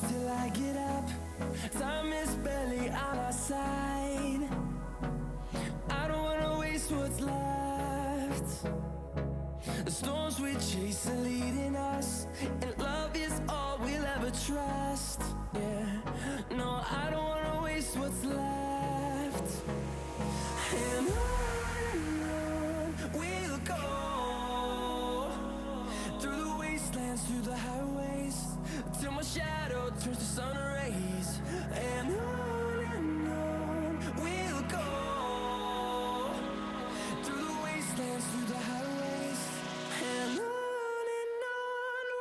Till I get up, time is barely on our side. I don't wanna waste what's left. The storms we chase are leading us, and love is all we'll ever trust. Yeah, no, I don't wanna waste what's left. And on we'll go, through the wastelands, through the highways, till my shadow turns to sun rays. And on we'll go, through the wastelands, through the highways, and on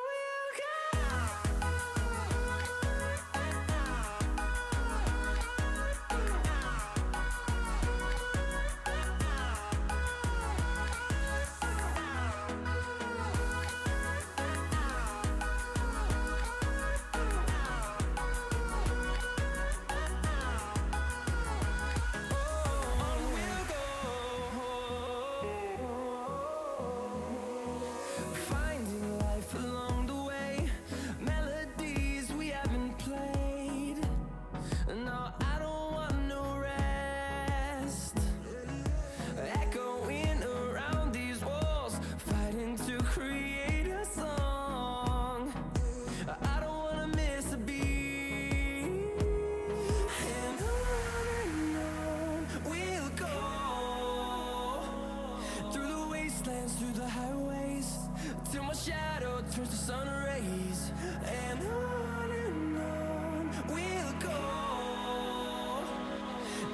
we'll go. Through the highways, till my shadow turns to sun rays. And on we'll go,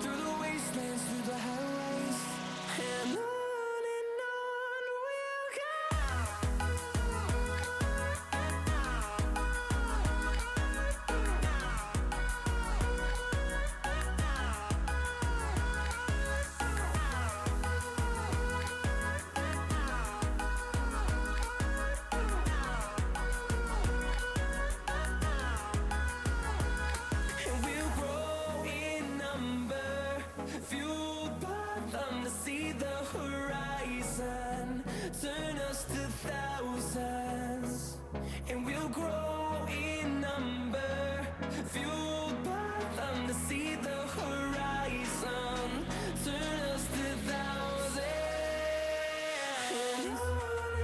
through the wastelands, through the highways, and on we'll go. turn us to thousands, and we'll grow in number, fueled by them to see the horizon, turn us to thousands,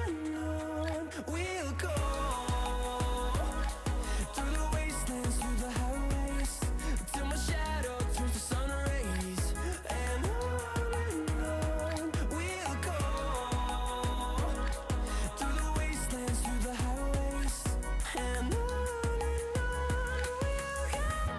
and on we'll go, through the wastelands, through the highways, till my shadow turns to sun rays, and on we'll go, through the wastelands, through the highways, and on we'll go.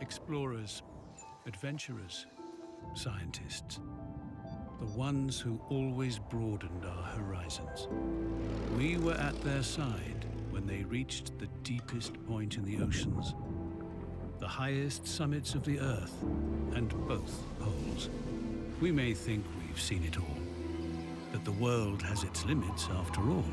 Explorers, adventurers, scientists. The ones who always broadened our horizons. We were at their side when they reached the deepest point in the oceans, the highest summits of the Earth, and both poles. We may think we've seen it all, that the world has its limits after all.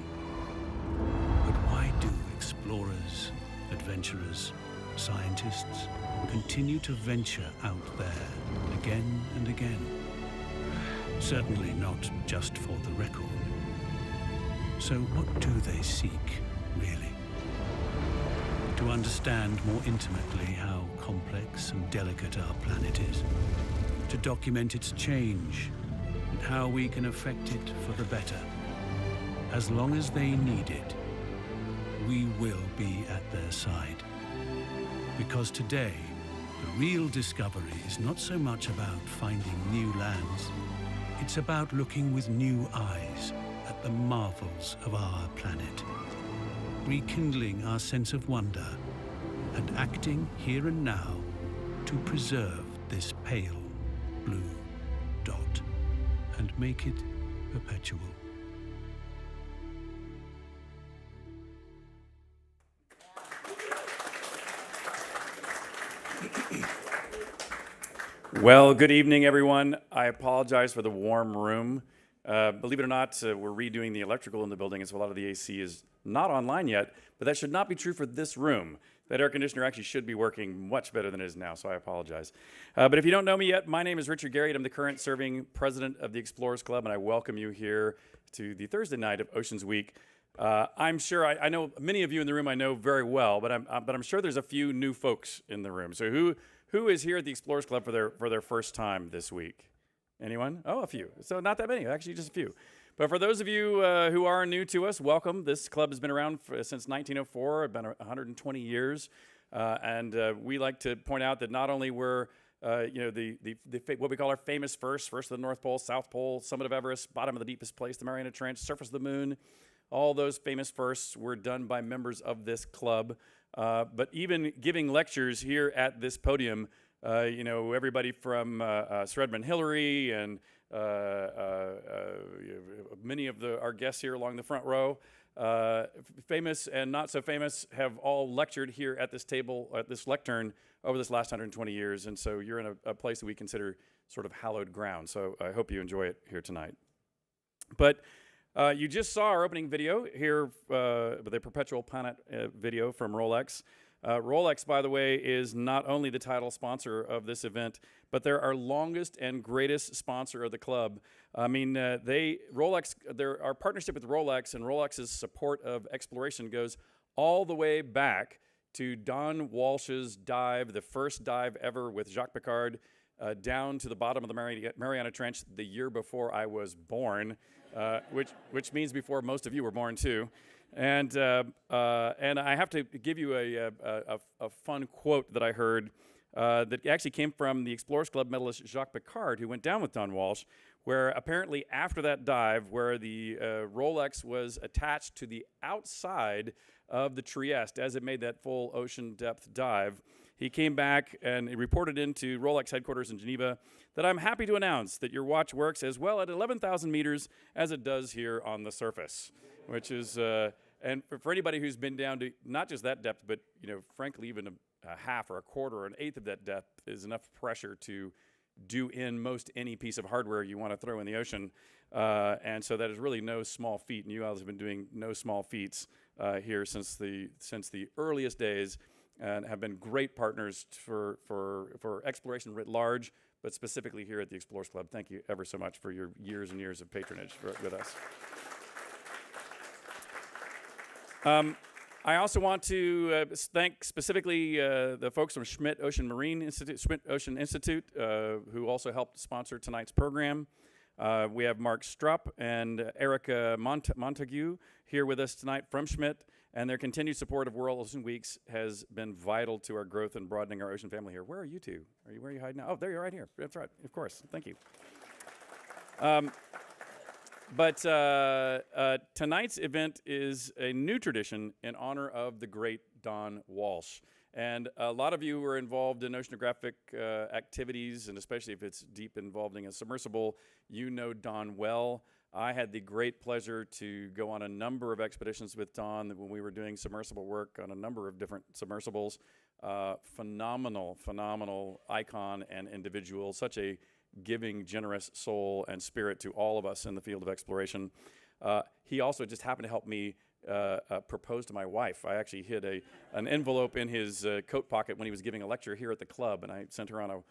But why do explorers, adventurers, scientists continue to venture out there again and again? Certainly not just for the record. So what do they seek, really? To understand more intimately how complex and delicate our planet is, to document its change and how we can affect it for the better. As long as they need it, we will be at their side. Because today, the real discovery is not so much about finding new lands, it's about looking with new eyes at the marvels of our planet, rekindling our sense of wonder and acting here and now to preserve this pale blue dot and make it perpetual. Well, good evening, everyone. I apologize for the warm room. Believe it or not, we're redoing the electrical in the building, and so a lot of the AC is not online yet, but that should not be true for this room. That air conditioner actually should be working much better than it is now, so I apologize. But if you don't know me yet, my name is Richard Garriott. I'm the current serving president of the Explorers Club, and I welcome you here to the Thursday night of Oceans Week. I'm sure I know many of you in the room I know very well, but I'm sure there's a few new folks in the room. So who is here at the Explorers Club for their first time this week? Anyone? Oh, a few. So not that many, actually just a few. But for those of you who are new to us, welcome. This club has been around since 1904, been 120 years. And we like to point out that not only were what we call our famous first of the North Pole, South Pole, summit of Everest, bottom of the deepest place, the Mariana Trench, surface of the moon, all those famous firsts were done by members of this club. But even giving lectures here at this podium, everybody from Sir Edmund Hillary and many of our guests here along the front row, famous and not so famous, have all lectured here at this table, at this lectern, over this last 120 years. And so you're in a place that we consider sort of hallowed ground. So I hope you enjoy it here tonight. But you just saw our opening video here, the Perpetual Planet video from Rolex. Rolex, by the way, is not only the title sponsor of this event, but they're our longest and greatest sponsor of the club. I mean, our partnership with Rolex and Rolex's support of exploration goes all the way back to Don Walsh's dive, the first dive ever with Jacques Piccard, down to the bottom of the Mariana Trench the year before I was born, which means before most of you were born too. And I have to give you a fun quote that I heard that actually came from the Explorers Club medalist Jacques Piccard, who went down with Don Walsh, where apparently after that dive, where the Rolex was attached to the outside of the Trieste as it made that full ocean depth dive, he came back and he reported into Rolex headquarters in Geneva that I'm happy to announce that your watch works as well at 11,000 meters as it does here on the surface, which is, and for anybody who's been down to not just that depth, but frankly, even a half or a quarter or an eighth of that depth is enough pressure to do in most any piece of hardware you want to throw in the ocean. And so that is really no small feat, and you guys have been doing no small feats here since the earliest days, and have been great partners for exploration writ large, but specifically here at the Explorers Club. Thank you ever so much for your years and years of patronage with us. I also want to thank specifically the folks from Schmidt Ocean Institute, who also helped sponsor tonight's program. We have Mark Strupp and Erica Montague here with us tonight from Schmidt, and their continued support of World Ocean Weeks has been vital to our growth and broadening our ocean family here. Where are you two? Where are you hiding now? Oh, there you're right here. That's right. Of course. Thank you. But tonight's event is a new tradition in honor of the great Don Walsh. And a lot of you were involved in oceanographic activities, and especially if it's deep involving a submersible, you know Don well. I had the great pleasure to go on a number of expeditions with Don when we were doing submersible work on a number of different submersibles. Phenomenal icon and individual, such a giving, generous soul and spirit to all of us in the field of exploration. He also just happened to help me propose to my wife. I actually hid an envelope in his coat pocket when he was giving a lecture here at the club, and I sent her on a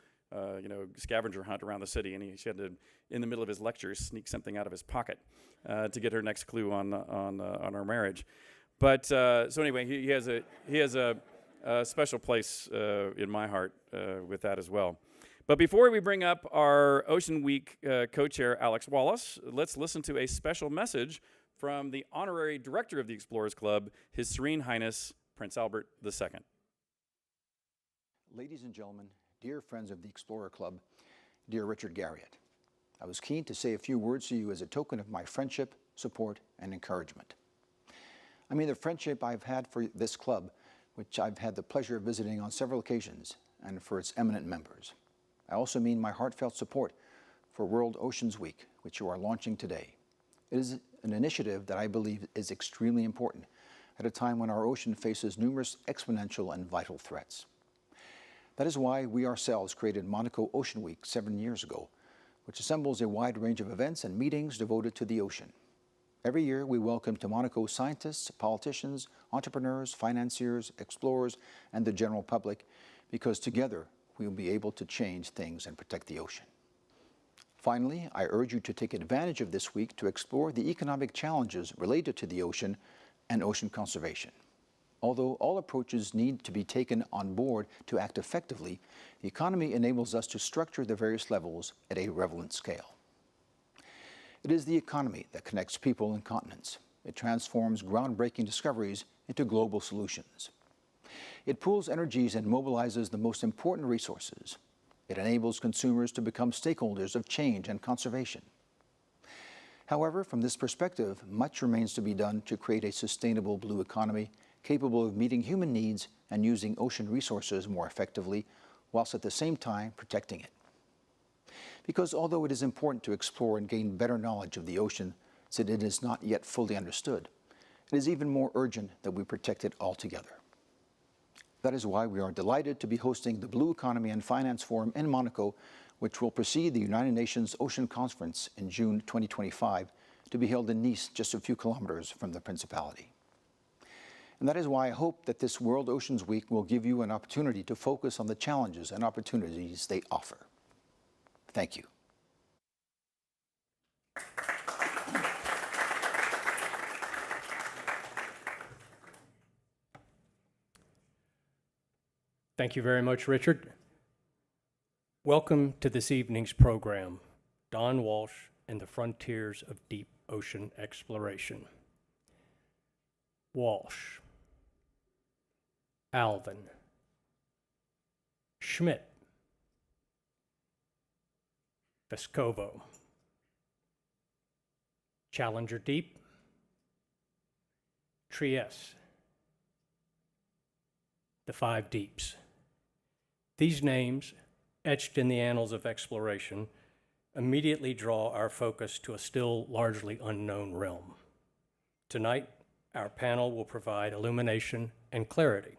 scavenger hunt around the city, and she had to, in the middle of his lecture, sneak something out of his pocket to get her next clue on our marriage. But so anyway, he has a special place in my heart with that as well. But before we bring up our Ocean Week co-chair, Alex Wallace, let's listen to a special message from the Honorary Director of the Explorers Club, His Serene Highness, Prince Albert II. Ladies and gentlemen, dear friends of the Explorer Club, dear Richard Garriott, I was keen to say a few words to you as a token of my friendship, support, and encouragement. I mean the friendship I've had for this club, which I've had the pleasure of visiting on several occasions, and for its eminent members. I also mean my heartfelt support for World Oceans Week, which you are launching today. It is an initiative that I believe is extremely important at a time when our ocean faces numerous exponential and vital threats. That is why we ourselves created Monaco Ocean Week 7 years ago, which assembles a wide range of events and meetings devoted to the ocean. Every year, we welcome to Monaco scientists, politicians, entrepreneurs, financiers, explorers, and the general public, because together we will be able to change things and protect the ocean. Finally, I urge you to take advantage of this week to explore the economic challenges related to the ocean and ocean conservation. Although all approaches need to be taken on board to act effectively, the economy enables us to structure the various levels at a relevant scale. It is the economy that connects people and continents. It transforms groundbreaking discoveries into global solutions. It pools energies and mobilizes the most important resources. It enables consumers to become stakeholders of change and conservation. However, from this perspective, much remains to be done to create a sustainable blue economy capable of meeting human needs and using ocean resources more effectively, whilst at the same time protecting it. Because although it is important to explore and gain better knowledge of the ocean, since it is not yet fully understood, it is even more urgent that we protect it altogether. That is why we are delighted to be hosting the Blue Economy and Finance Forum in Monaco, which will precede the United Nations Ocean Conference in June 2025, to be held in Nice, just a few kilometers from the Principality. And that is why I hope that this World Oceans Week will give you an opportunity to focus on the challenges and opportunities they offer. Thank you. Thank you very much, Richard. Welcome to this evening's program, Don Walsh and the Frontiers of Deep Ocean Exploration. Walsh, Alvin, Schmidt, Vescovo, Challenger Deep, Trieste, the Five Deeps. These names, etched in the annals of exploration, immediately draw our focus to a still largely unknown realm. Tonight, our panel will provide illumination and clarity.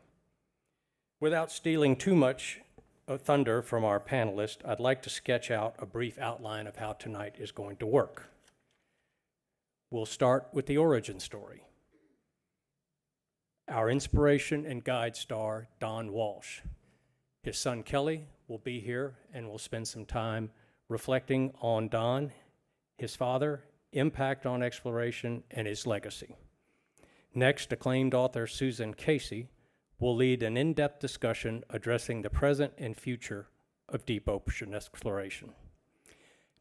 Without stealing too much thunder from our panelists, I'd like to sketch out a brief outline of how tonight is going to work. We'll start with the origin story. Our inspiration and guide star, Don Walsh. His son Kelly will be here and will spend some time reflecting on Don, his father, impact on exploration, and his legacy. Next, acclaimed author Susan Casey will lead an in-depth discussion addressing the present and future of deep ocean exploration.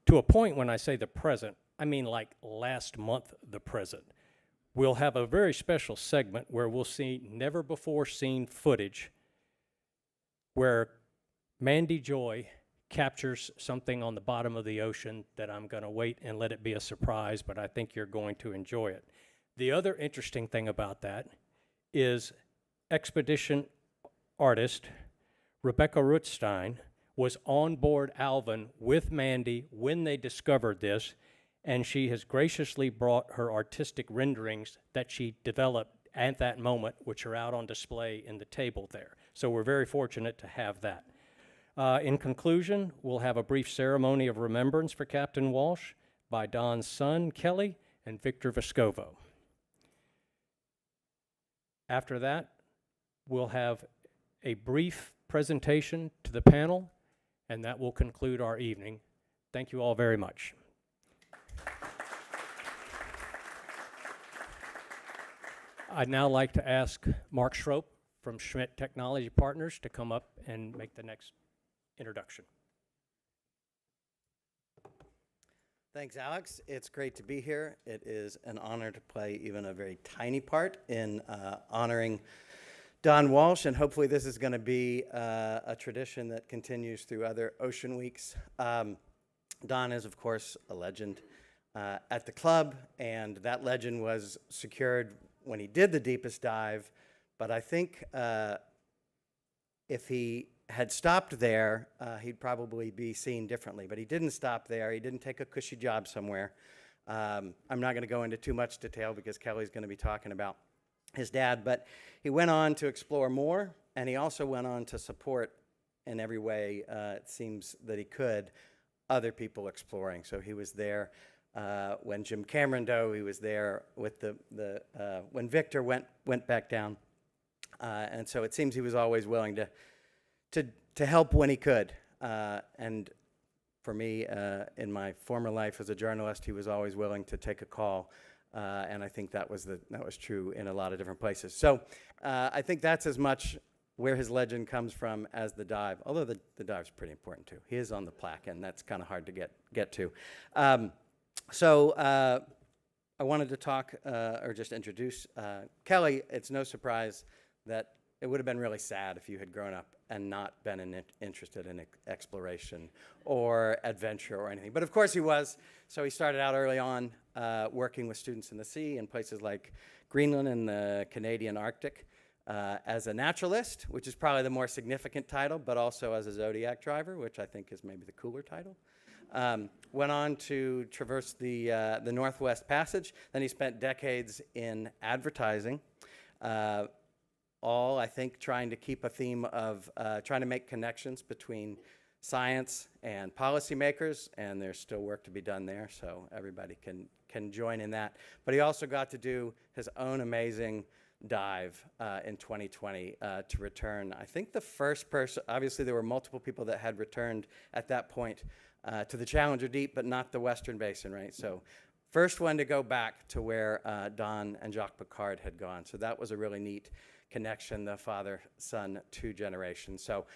To a point, when I say the present, I mean like last month the present. We'll have a very special segment where we'll see never-before-seen footage where Mandy Joy captures something on the bottom of the ocean that I'm going to wait and let it be a surprise, but I think you're going to enjoy it. The other interesting thing about that is Expedition artist, Rebecca Rutzstein, was on board Alvin with Mandy when they discovered this, and she has graciously brought her artistic renderings that she developed at that moment, which are out on display in the table there. So we're very fortunate to have that. In conclusion, we'll have a brief ceremony of remembrance for Captain Walsh by Don's son, Kelly, and Victor Vescovo. After that, we'll have a brief presentation to the panel, and that will conclude our evening. Thank you all very much. I'd now like to ask Mark Schroep from Schmidt Technology Partners to come up and make the next introduction. Thanks, Alex. It's great to be here. It is an honor to play even a very tiny part in honoring Don Walsh, and hopefully this is going to be a tradition that continues through other Ocean Weeks. Don is, of course, a legend at the club, and that legend was secured when he did the deepest dive. But I think if he had stopped there, he'd probably be seen differently. But he didn't stop there. He didn't take a cushy job somewhere. I'm not going to go into too much detail because Kelly's going to be talking about his dad. But he went on to explore more, and he also went on to support in every way, it seems that he could, other people exploring. So he was there when Jim Cameron dove. He was there with when Victor went back down. And so it seems he was always willing to help when he could. And for me, in my former life as a journalist, he was always willing to take a call. And I think that was true in a lot of different places. So I think that's as much where his legend comes from as the dive, although the dive's pretty important too. He is on the plaque, and that's kind of hard to get to. So I wanted to talk or just introduce Kelly. It's no surprise that it would have been really sad if you had grown up and not been interested in exploration or adventure or anything. But of course he was. So he started out early on working with students in the sea in places like Greenland and the Canadian Arctic as a naturalist, which is probably the more significant title, but also as a Zodiac driver, which I think is maybe the cooler title. Went on to traverse the Northwest Passage. Then he spent decades in advertising. All, I think, trying to keep a theme of trying to make connections between science and policymakers, and there's still work to be done there, so everybody can join in that. But he also got to do his own amazing dive in 2020 to return. I think the first person, obviously there were multiple people that had returned at that point to the Challenger Deep, but not the Western Basin, right? So first one to go back to where Don and Jacques Piccard had gone. So that was a really neat connection, the father-son, two generations. So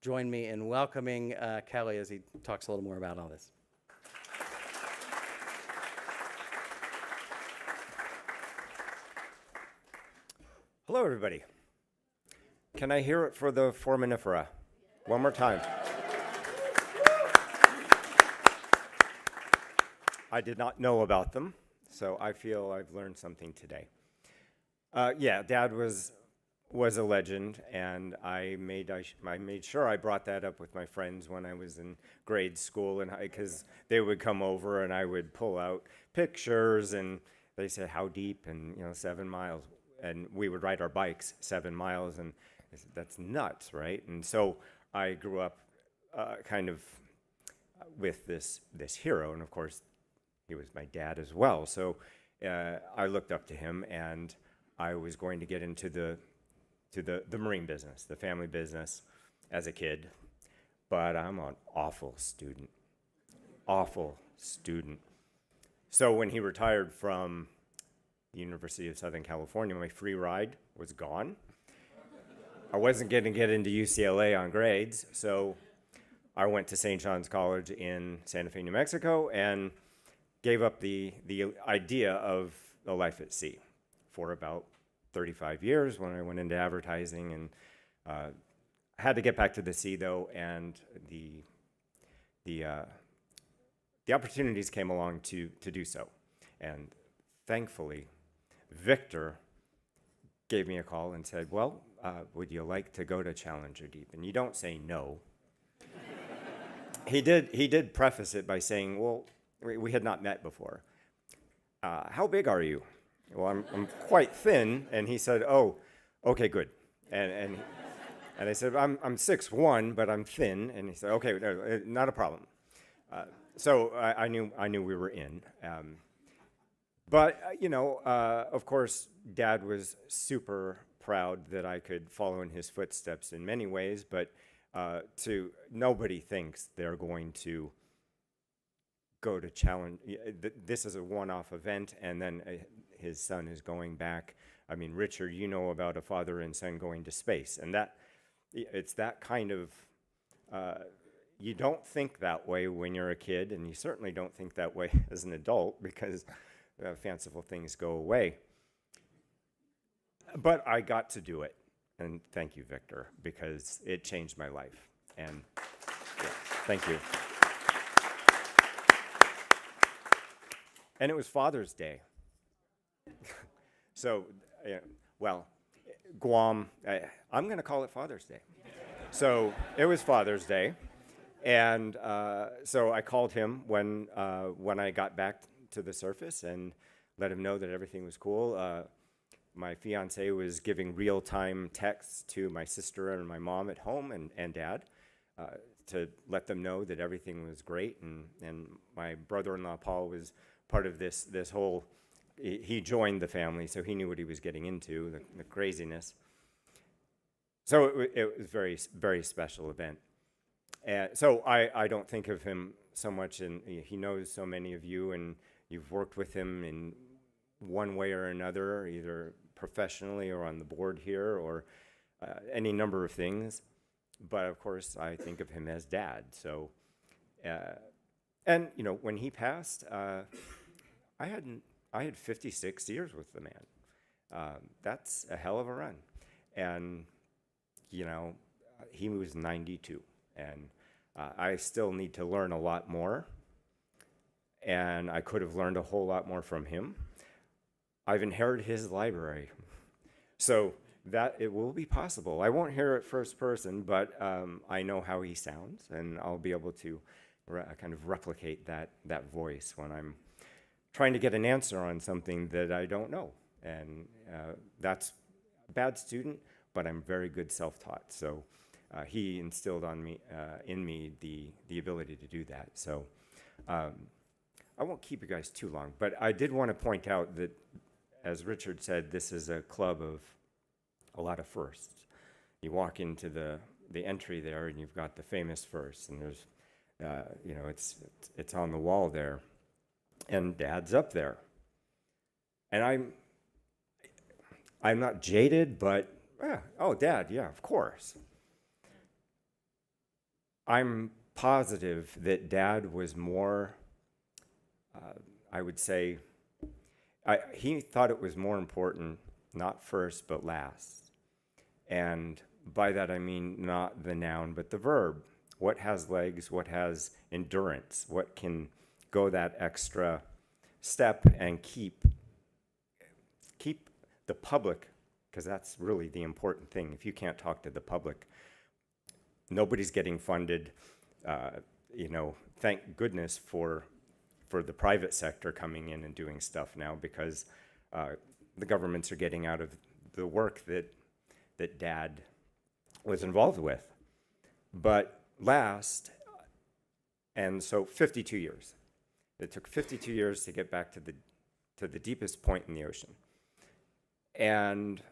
join me in welcoming Kelly as he talks a little more about all this. Hello, everybody. Can I hear it for the foraminifera? One more time. I did not know about them, so I feel I've learned something today. Yeah, Dad was a legend, and I made sure I brought that up with my friends when I was in grade school, and because they would come over and I would pull out pictures, and they said, "How deep?" And 7 miles, and we would ride our bikes 7 miles, and I said, "That's nuts, right?" And so I grew up kind of with this hero, and of course, he was my dad as well. So I looked up to him, and I was going to get into the marine business, the family business, as a kid, but I'm an awful student. So when he retired from the University of Southern California, my free ride was gone. I wasn't going to get into UCLA on grades, so I went to St. John's College in Santa Fe, New Mexico, and gave up the idea of the life at sea for about 35 years when I went into advertising, and had to get back to the sea though, and the opportunities came along to do so, and thankfully Victor gave me a call and said, "Well, would you like to go to Challenger Deep? And you don't say no. He did preface it by saying, well, we had not met before. How big are you? Well, I'm quite thin. And he said, oh, okay, good. And I said, I'm 6'1", but I'm thin. And he said, okay, no, not a problem. So I knew we were in. But of course, Dad was super proud that I could follow in his footsteps in many ways, but nobody thinks they're going to go to challenge. This is a one-off event, and then his son is going back. I mean, Richard, you know about a father and son going to space, and it's that kind of, you don't think that way when you're a kid, and you certainly don't think that way as an adult, because fanciful things go away. But I got to do it, and thank you, Victor, because it changed my life. And yeah, thank you. And it was Father's Day. So, well, Guam, I'm going to call it Father's Day. So it was Father's Day, and so I called him when I got back to the surface and let him know that everything was cool. My fiance was giving real-time texts to my sister and my mom at home and Dad to let them know that everything was great. And my brother-in-law, Paul, was part of this whole, he joined the family, so he knew what he was getting into, the craziness. So it was a very, very special event. So I don't think of him so much, and he knows so many of you, and you've worked with him in one way or another, either professionally or on the board here or any number of things. But of course, I think of him as Dad. So, and when he passed, I had 56 years with the man. That's a hell of a run. And, he was 92. And I still need to learn a lot more. And I could have learned a whole lot more from him. I've inherited his library. So that it will be possible. I won't hear it first person, but I know how he sounds, and I'll be able to kind of replicate that voice when I'm trying to get an answer on something that I don't know. And that's a bad student, but I'm very good self-taught. So he instilled in me the ability to do that. So I won't keep you guys too long, but I did want to point out that, as Richard said, this is a club of a lot of firsts. You walk into the entry there, and you've got the famous first, and there's, it's on the wall there, and Dad's up there. And I'm not jaded, but oh, Dad, yeah, of course. I'm positive that Dad was more, I would say, he thought it was more important, not first, but last. And by that I mean not the noun, but the verb. What has legs? What has endurance? What can go that extra step and keep the public, because that's really the important thing. If you can't talk to the public, nobody's getting funded. Thank goodness for the private sector coming in and doing stuff now, because the governments are getting out of the work that Dad was involved with. But last, and so 52 years. It took 52 years to get back to the deepest point in the ocean. And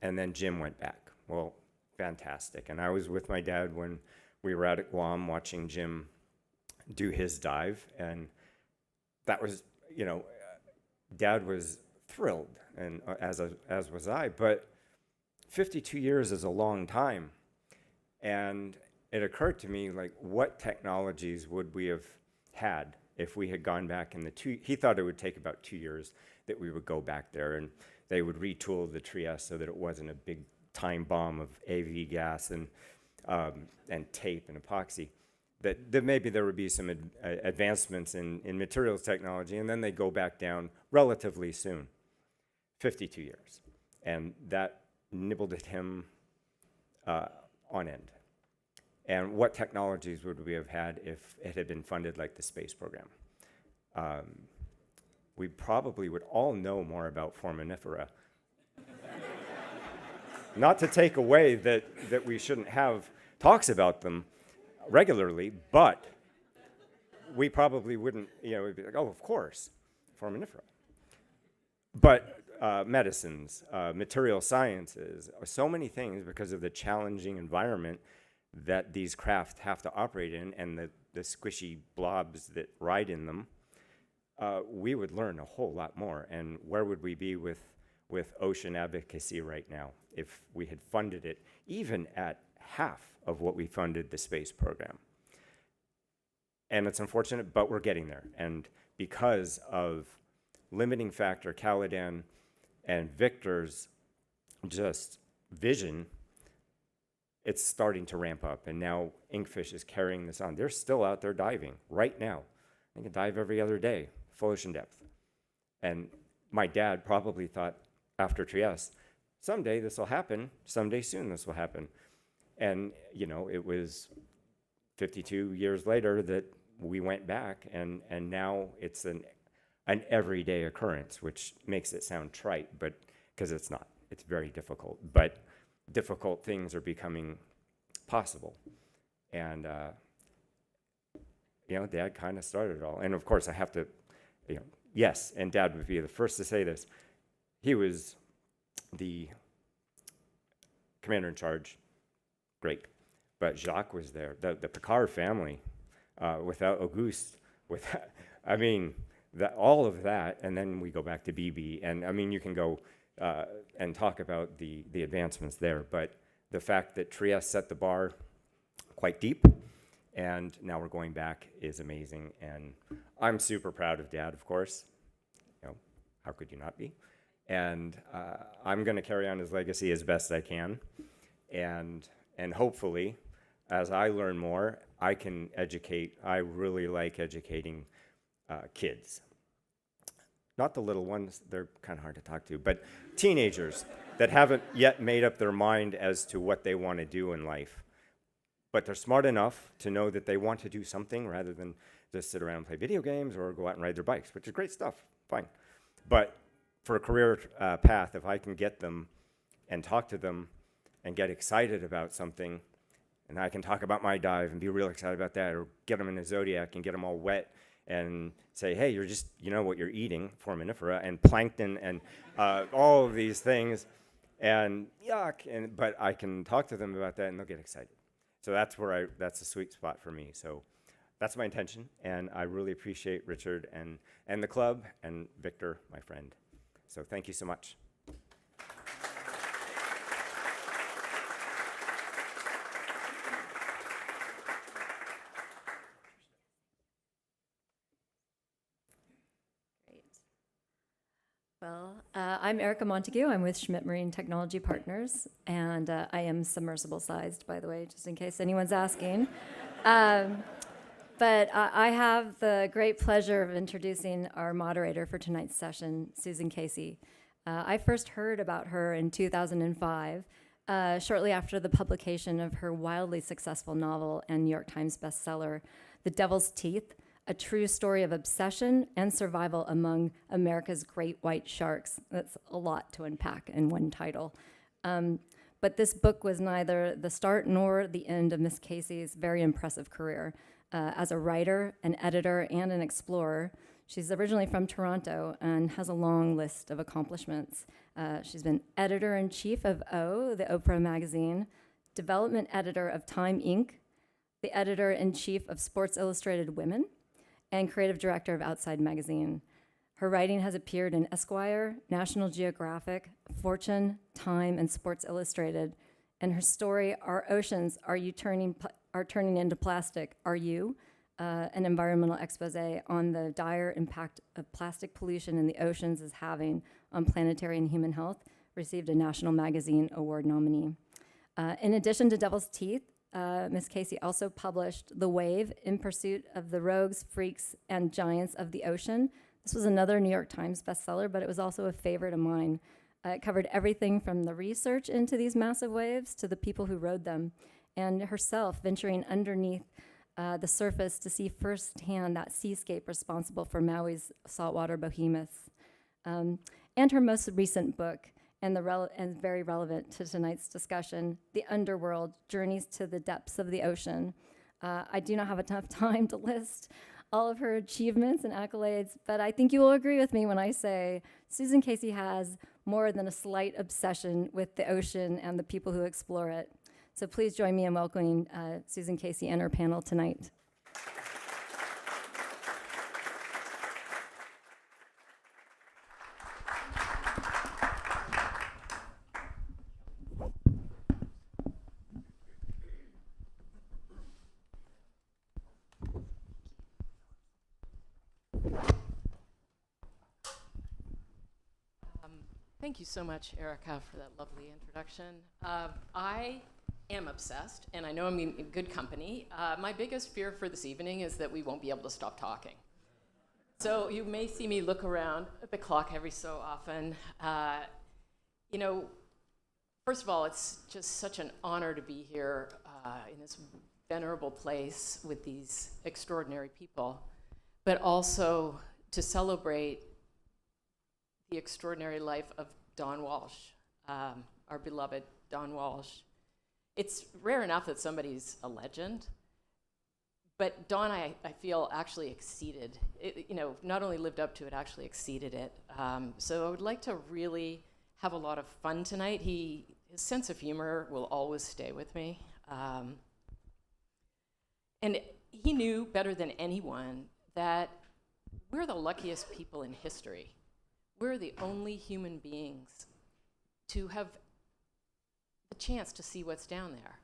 then Jim went back. Well, fantastic. And I was with my dad when we were out at Guam watching Jim do his dive, and that was, Dad was thrilled, and as was I, but 52 years is a long time. And it occurred to me, like, what technologies would we have had if we had gone back in he thought it would take about 2 years that we would go back there, and they would retool the Trieste so that it wasn't a big time bomb of AV gas and tape and epoxy. That maybe there would be some advancements in materials technology, and then they go back down relatively soon. 52 years. And that nibbled at him on end. And what technologies would we have had if it had been funded like the space program? We probably would all know more about foraminifera. Not to take away that we shouldn't have talks about them regularly, but we probably wouldn't, we'd be like, oh, of course, foraminifera. But medicines, material sciences, so many things because of the challenging environment that these craft have to operate in and the squishy blobs that ride in them, we would learn a whole lot more. And where would we be with ocean advocacy right now if we had funded it even at half of what we funded the space program? And it's unfortunate, but we're getting there. And because of limiting factor, Caladan and Victor's just vision, it's starting to ramp up. And now Inkfish is carrying this on. They're still out there diving right now. They can dive every other day, full ocean depth. And my dad probably thought after Trieste, someday this will happen, someday soon this will happen. And, it was 52 years later that we went back, and now it's an everyday occurrence, which makes it sound trite, but because it's not. It's very difficult. But difficult things are becoming possible. And, Dad kind of started it all. And, of course, I have to, yes, and Dad would be the first to say this. He was the commander in charge. Great. But Jacques was there. The Picard family, without Auguste, all of that, and then we go back to BB. And, you can go and talk about the advancements there. But the fact that Trieste set the bar quite deep, and now we're going back, is amazing. And I'm super proud of Dad, of course. How could you not be? And I'm going to carry on his legacy as best I can. And hopefully, as I learn more, I can educate. I really like educating kids. Not the little ones, they're kind of hard to talk to, but teenagers that haven't yet made up their mind as to what they want to do in life. But they're smart enough to know that they want to do something rather than just sit around and play video games or go out and ride their bikes, which is great stuff, fine. But for a career path, if I can get them and talk to them and get excited about something, and I can talk about my dive and be real excited about that, or get them in a Zodiac and get them all wet and say, hey, you're just, what you're eating, foraminifera and plankton and all of these things, and yuck, but I can talk to them about that and they'll get excited. So that's that's a sweet spot for me. So that's my intention, and I really appreciate Richard and the club and Victor, my friend. So thank you so much. Well, I'm Erica Montague. I'm with Schmidt Marine Technology Partners, and I am submersible-sized, by the way, just in case anyone's asking. But I have the great pleasure of introducing our moderator for tonight's session, Susan Casey. I first heard about her in 2005, shortly after the publication of her wildly successful novel and New York Times bestseller, The Devil's Teeth, a true story of obsession and survival among America's great white sharks. That's a lot to unpack in one title. But this book was neither the start nor the end of Miss Casey's very impressive career. As a writer, an editor, and an explorer, she's originally from Toronto and has a long list of accomplishments. She's been editor-in-chief of O, the Oprah magazine, development editor of Time Inc., the editor-in-chief of Sports Illustrated Women, and creative director of Outside Magazine. Her writing has appeared in Esquire, National Geographic, Fortune, Time, and Sports Illustrated. And her story, Our Oceans Are Turning into Plastic, Are You? An environmental expose on the dire impact of plastic pollution in the oceans is having on planetary and human health, received a National Magazine Award nominee. In addition to Devil's Teeth, Miss Casey also published The Wave, In Pursuit of the Rogues, Freaks, and Giants of the Ocean. This was another New York Times bestseller, but it was also a favorite of mine. It covered everything from the research into these massive waves to the people who rode them, and herself venturing underneath the surface to see firsthand that seascape responsible for Maui's saltwater behemoths. And her most recent book, and very relevant to tonight's discussion, The Underworld, Journeys to the Depths of the Ocean. I do not have enough time to list all of her achievements and accolades, but I think you will agree with me when I say Susan Casey has more than a slight obsession with the ocean and the people who explore it. So please join me in welcoming Susan Casey and her panel tonight. Thank you so much, Erica, for that lovely introduction. I am obsessed, and I know I'm in good company. My biggest fear for this evening is that we won't be able to stop talking. So you may see me look around at the clock every so often. You know, first of all, it's just such an honor to be here in this venerable place with these extraordinary people, but also to celebrate the extraordinary life of Don Walsh, our beloved Don Walsh. It's rare enough that somebody's a legend, but Don, I feel, actually exceeded it, you know, not only lived up to it, actually exceeded it. So I would like to really have a lot of fun tonight. His sense of humor will always stay with me. And he knew better than anyone that we're the luckiest people in history. We're the only human beings to have the chance to see what's down there.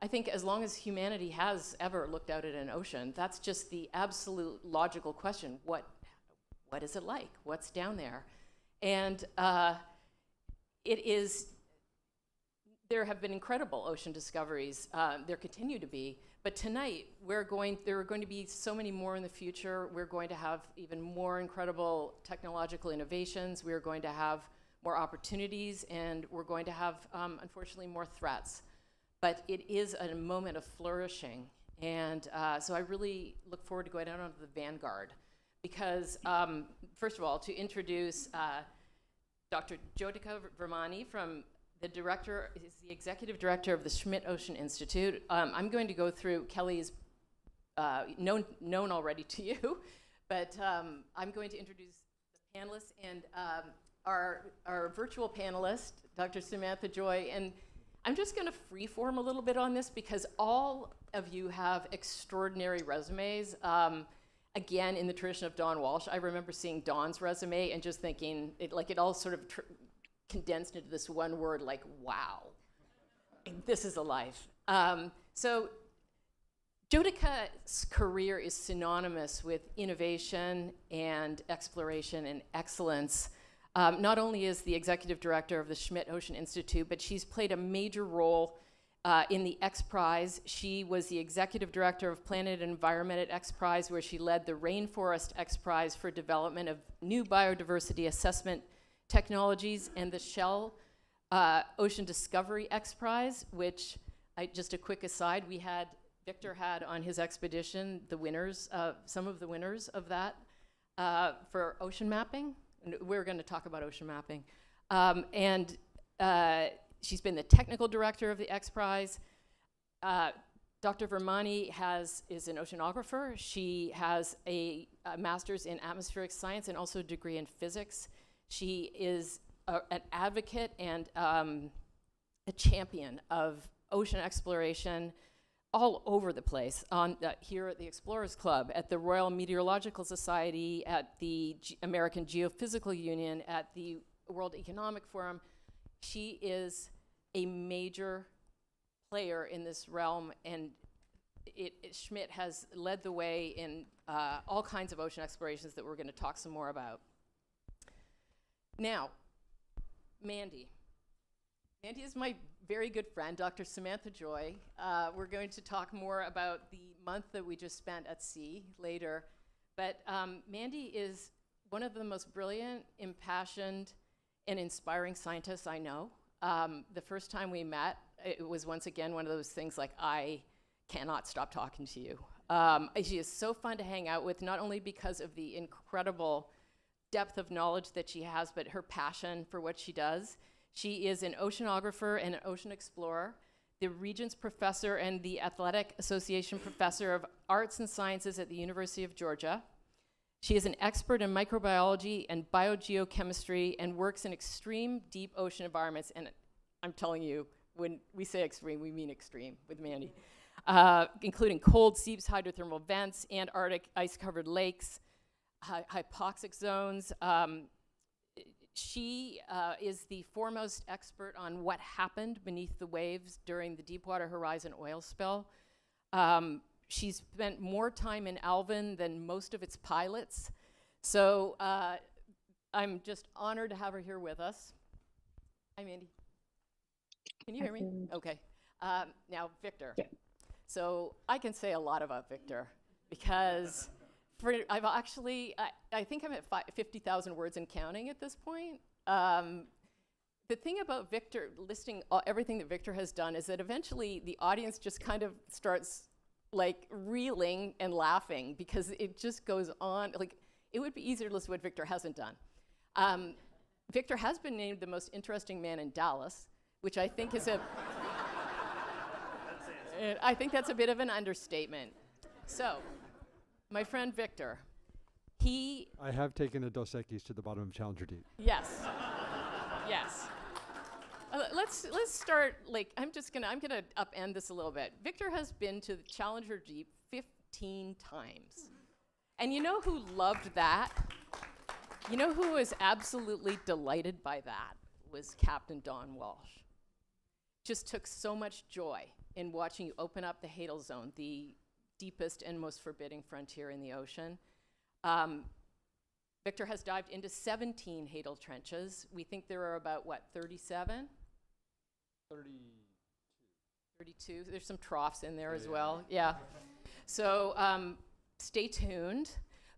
I think as long as humanity has ever looked out at an ocean, that's just the absolute logical question. What is it like? What's down there? And there have been incredible ocean discoveries. There continue to be. But tonight, there are going to be so many more in the future. We're going to have even more incredible technological innovations. We're going to have more opportunities, and we're going to have, unfortunately, more threats. But it is a moment of flourishing. And so I really look forward to going out onto the vanguard. Because, first of all, to introduce Dr. Jyotika Virmani is the executive director of the Schmidt Ocean Institute. I'm going to go through Kelly's known already to you, but I'm going to introduce the panelists and our virtual panelist, Dr. Samantha Joy, and I'm just going to freeform a little bit on this because all of you have extraordinary resumes. Again, in the tradition of Don Walsh, I remember seeing Don's resume and just thinking it all sort of condensed into this one word, like, wow, this is a life. So Jyotika's career is synonymous with innovation and exploration and excellence. Not only is the executive director of the Schmidt Ocean Institute, but she's played a major role in the X Prize. She was the executive director of Planet and Environment at X Prize, where she led the Rainforest X Prize for development of new biodiversity assessment technologies, and the Shell Ocean Discovery X Prize, which, just a quick aside, Victor had on his expedition some of the winners of that for ocean mapping. And we're going to talk about ocean mapping. And she's been the technical director of the X Prize. Dr. Virmani is an oceanographer. She has a master's in atmospheric science and also a degree in physics. She is an advocate and a champion of ocean exploration all over the place, here at the Explorers Club, at the Royal Meteorological Society, at the American Geophysical Union, at the World Economic Forum. She is a major player in this realm, and Schmidt has led the way in all kinds of ocean explorations that we're going to talk some more about. Now, Mandy. Mandy is my very good friend, Dr. Samantha Joy. We're going to talk more about the month that we just spent at sea later. But Mandy is one of the most brilliant, impassioned, an inspiring scientist, I know. The first time we met, it was once again one of those things like, I cannot stop talking to you. She is so fun to hang out with, not only because of the incredible depth of knowledge that she has, but her passion for what she does. She is an oceanographer and an ocean explorer, the Regents Professor and the Athletic Association Professor of Arts and Sciences at the University of Georgia. She is an expert in microbiology and biogeochemistry and works in extreme deep ocean environments. And I'm telling you, when we say extreme, we mean extreme with Mandy. Including cold seeps, hydrothermal vents, Antarctic ice-covered lakes, hypoxic zones. She is the foremost expert on what happened beneath the waves during the Deepwater Horizon oil spill. She's spent more time in Alvin than most of its pilots. So I'm just honored to have her here with us. Hi, Mandy. Can you hear me? Okay. Now, Victor. Yeah. So I can say a lot about Victor because I've actually, I think I'm at 50,000 words and counting at this point. The thing about Victor, listing everything that Victor has done, is that eventually the audience just kind of starts like reeling and laughing because it just goes on. Like, it would be easier to listen to what Victor hasn't done. Victor has been named the most interesting man in Dallas, which I think is I think that's a bit of an understatement. So, my friend Victor, I have taken a Dos Equis to the bottom of Challenger Deep. Yes, yes. Let's start, like, I'm gonna upend this a little bit. Victor has been to the Challenger Deep 15 times. And you know who loved that? You know who was absolutely delighted by that? Was Captain Don Walsh. Just took so much joy in watching you open up the Hadal Zone, the deepest and most forbidding frontier in the ocean. Victor has dived into 17 Hadal trenches. We think there are about, what, 37? 32. There's some troughs in there as well. Yeah. So stay tuned.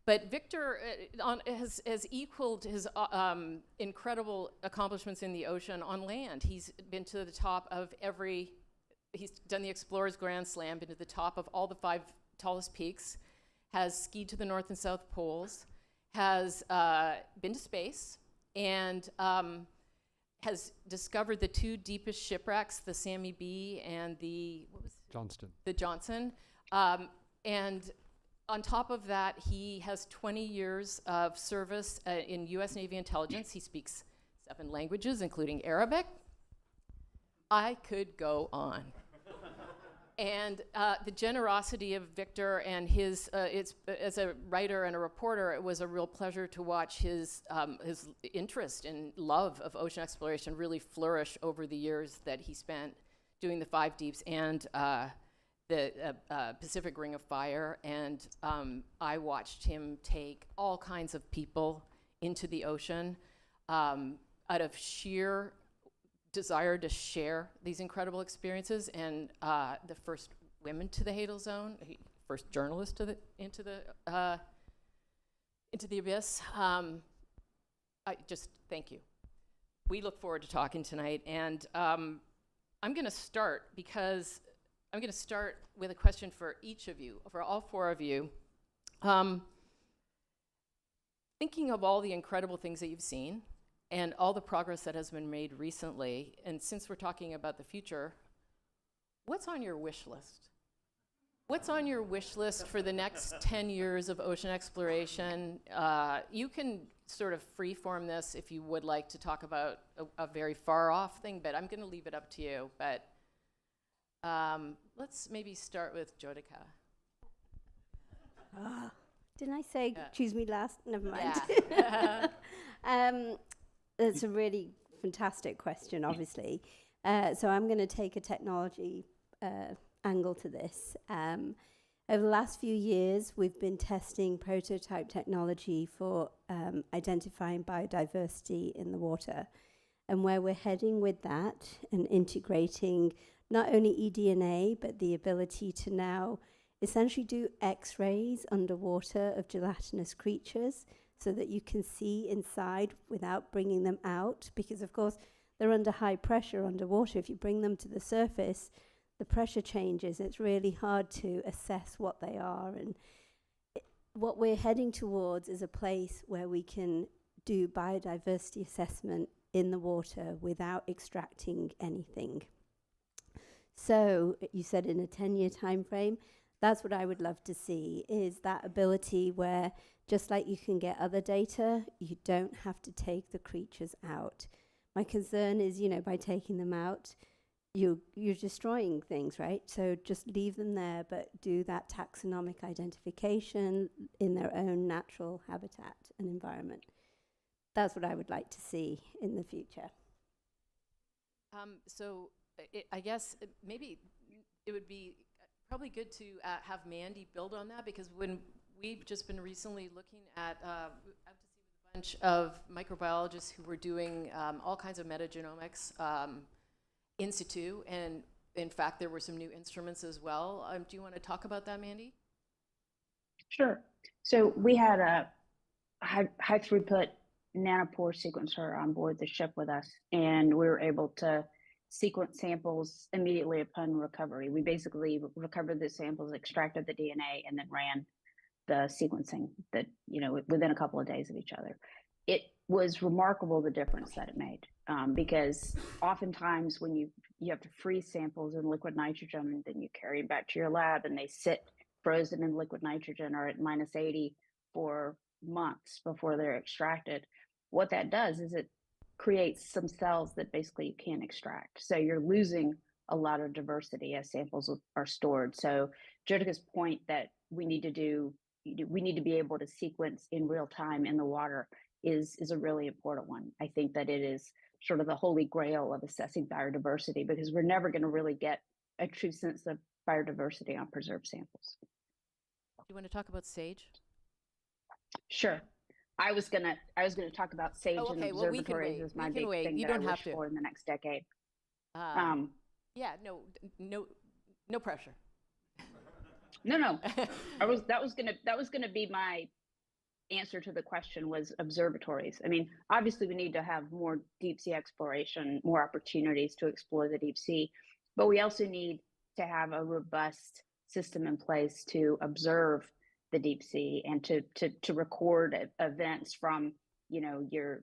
But Victor has equaled his incredible accomplishments in the ocean on land. He's been to the top of he's done the Explorer's Grand Slam, been to the top of all the 5 tallest peaks, has skied to the North and South Poles, has been to space, and has discovered the 2 deepest shipwrecks, the Sammy B and the Johnston. The Johnson. And on top of that, he has 20 years of service in U.S. Navy intelligence. He speaks 7 languages, including Arabic. I could go on. And the generosity of Victor and his, as a writer and a reporter, it was a real pleasure to watch his interest and love of ocean exploration really flourish over the years that he spent doing the 5 deeps and the Pacific Ring of Fire. And I watched him take all kinds of people into the ocean out of sheer desire to share these incredible experiences, and the first women to the Hadal Zone, first journalist into the abyss. I just thank you. We look forward to talking tonight, and I'm going to start with a question for each of you, for all 4 of you. Thinking of all the incredible things that you've seen, and all the progress that has been made recently, and since we're talking about the future, what's on your wish list? What's on your wish list for the next 10 years of ocean exploration? You can sort of freeform this if you would like to talk about a very far off thing, but I'm gonna leave it up to you. But let's maybe start with Jyotika. Didn't I say choose me last? Never mind. Yeah. It's a really fantastic question, obviously. So I'm going to take a technology angle to this. Over the last few years, we've been testing prototype technology for identifying biodiversity in the water. And where we're heading with that and integrating not only eDNA, but the ability to now essentially do X-rays underwater of gelatinous creatures so that you can see inside without bringing them out, because of course they're under high pressure underwater. If you bring them to the surface, the pressure changes. It's really hard to assess what they are. And what we're heading towards is a place where we can do biodiversity assessment in the water without extracting anything. So you said in a 10-year time frame, that's what I would love to see, is that ability where just like you can get other data, you don't have to take the creatures out. My concern is, you know, by taking them out, you're destroying things, right? So just leave them there, but do that taxonomic identification in their own natural habitat and environment. That's what I would like to see in the future. I guess maybe it would be probably good to have Mandy build on that, because when we've just been recently looking at out to sea with a bunch of microbiologists who were doing all kinds of metagenomics in situ, and in fact there were some new instruments as well. Do you want to talk about that, Mandy? Sure. So we had a high throughput nanopore sequencer on board the ship with us, and we were able to sequence samples immediately upon recovery. We basically recovered the samples, extracted the DNA, and then ran the sequencing that, you know, within a couple of days of each other. It was remarkable the difference that it made, because oftentimes when you have to freeze samples in liquid nitrogen, and then you carry them back to your lab and they sit frozen in liquid nitrogen or at -80 for months before they're extracted. What that does is it creates some cells that basically you can't extract. So you're losing a lot of diversity as samples are stored. So Jyotika's point that we need to be able to sequence in real time in the water is a really important one. I think that it is sort of the holy grail of assessing biodiversity, because we're never going to really get a true sense of biodiversity on preserved samples. Do you want to talk about SAGE? Sure. I was gonna talk about SAGE and observatories as my big thing that I wish for in the next decade. Yeah, no pressure. No. That was gonna be my answer to the question, was observatories. I mean, obviously we need to have more deep sea exploration, more opportunities to explore the deep sea, but we also need to have a robust system in place to observe the deep sea and to record events from, you know, your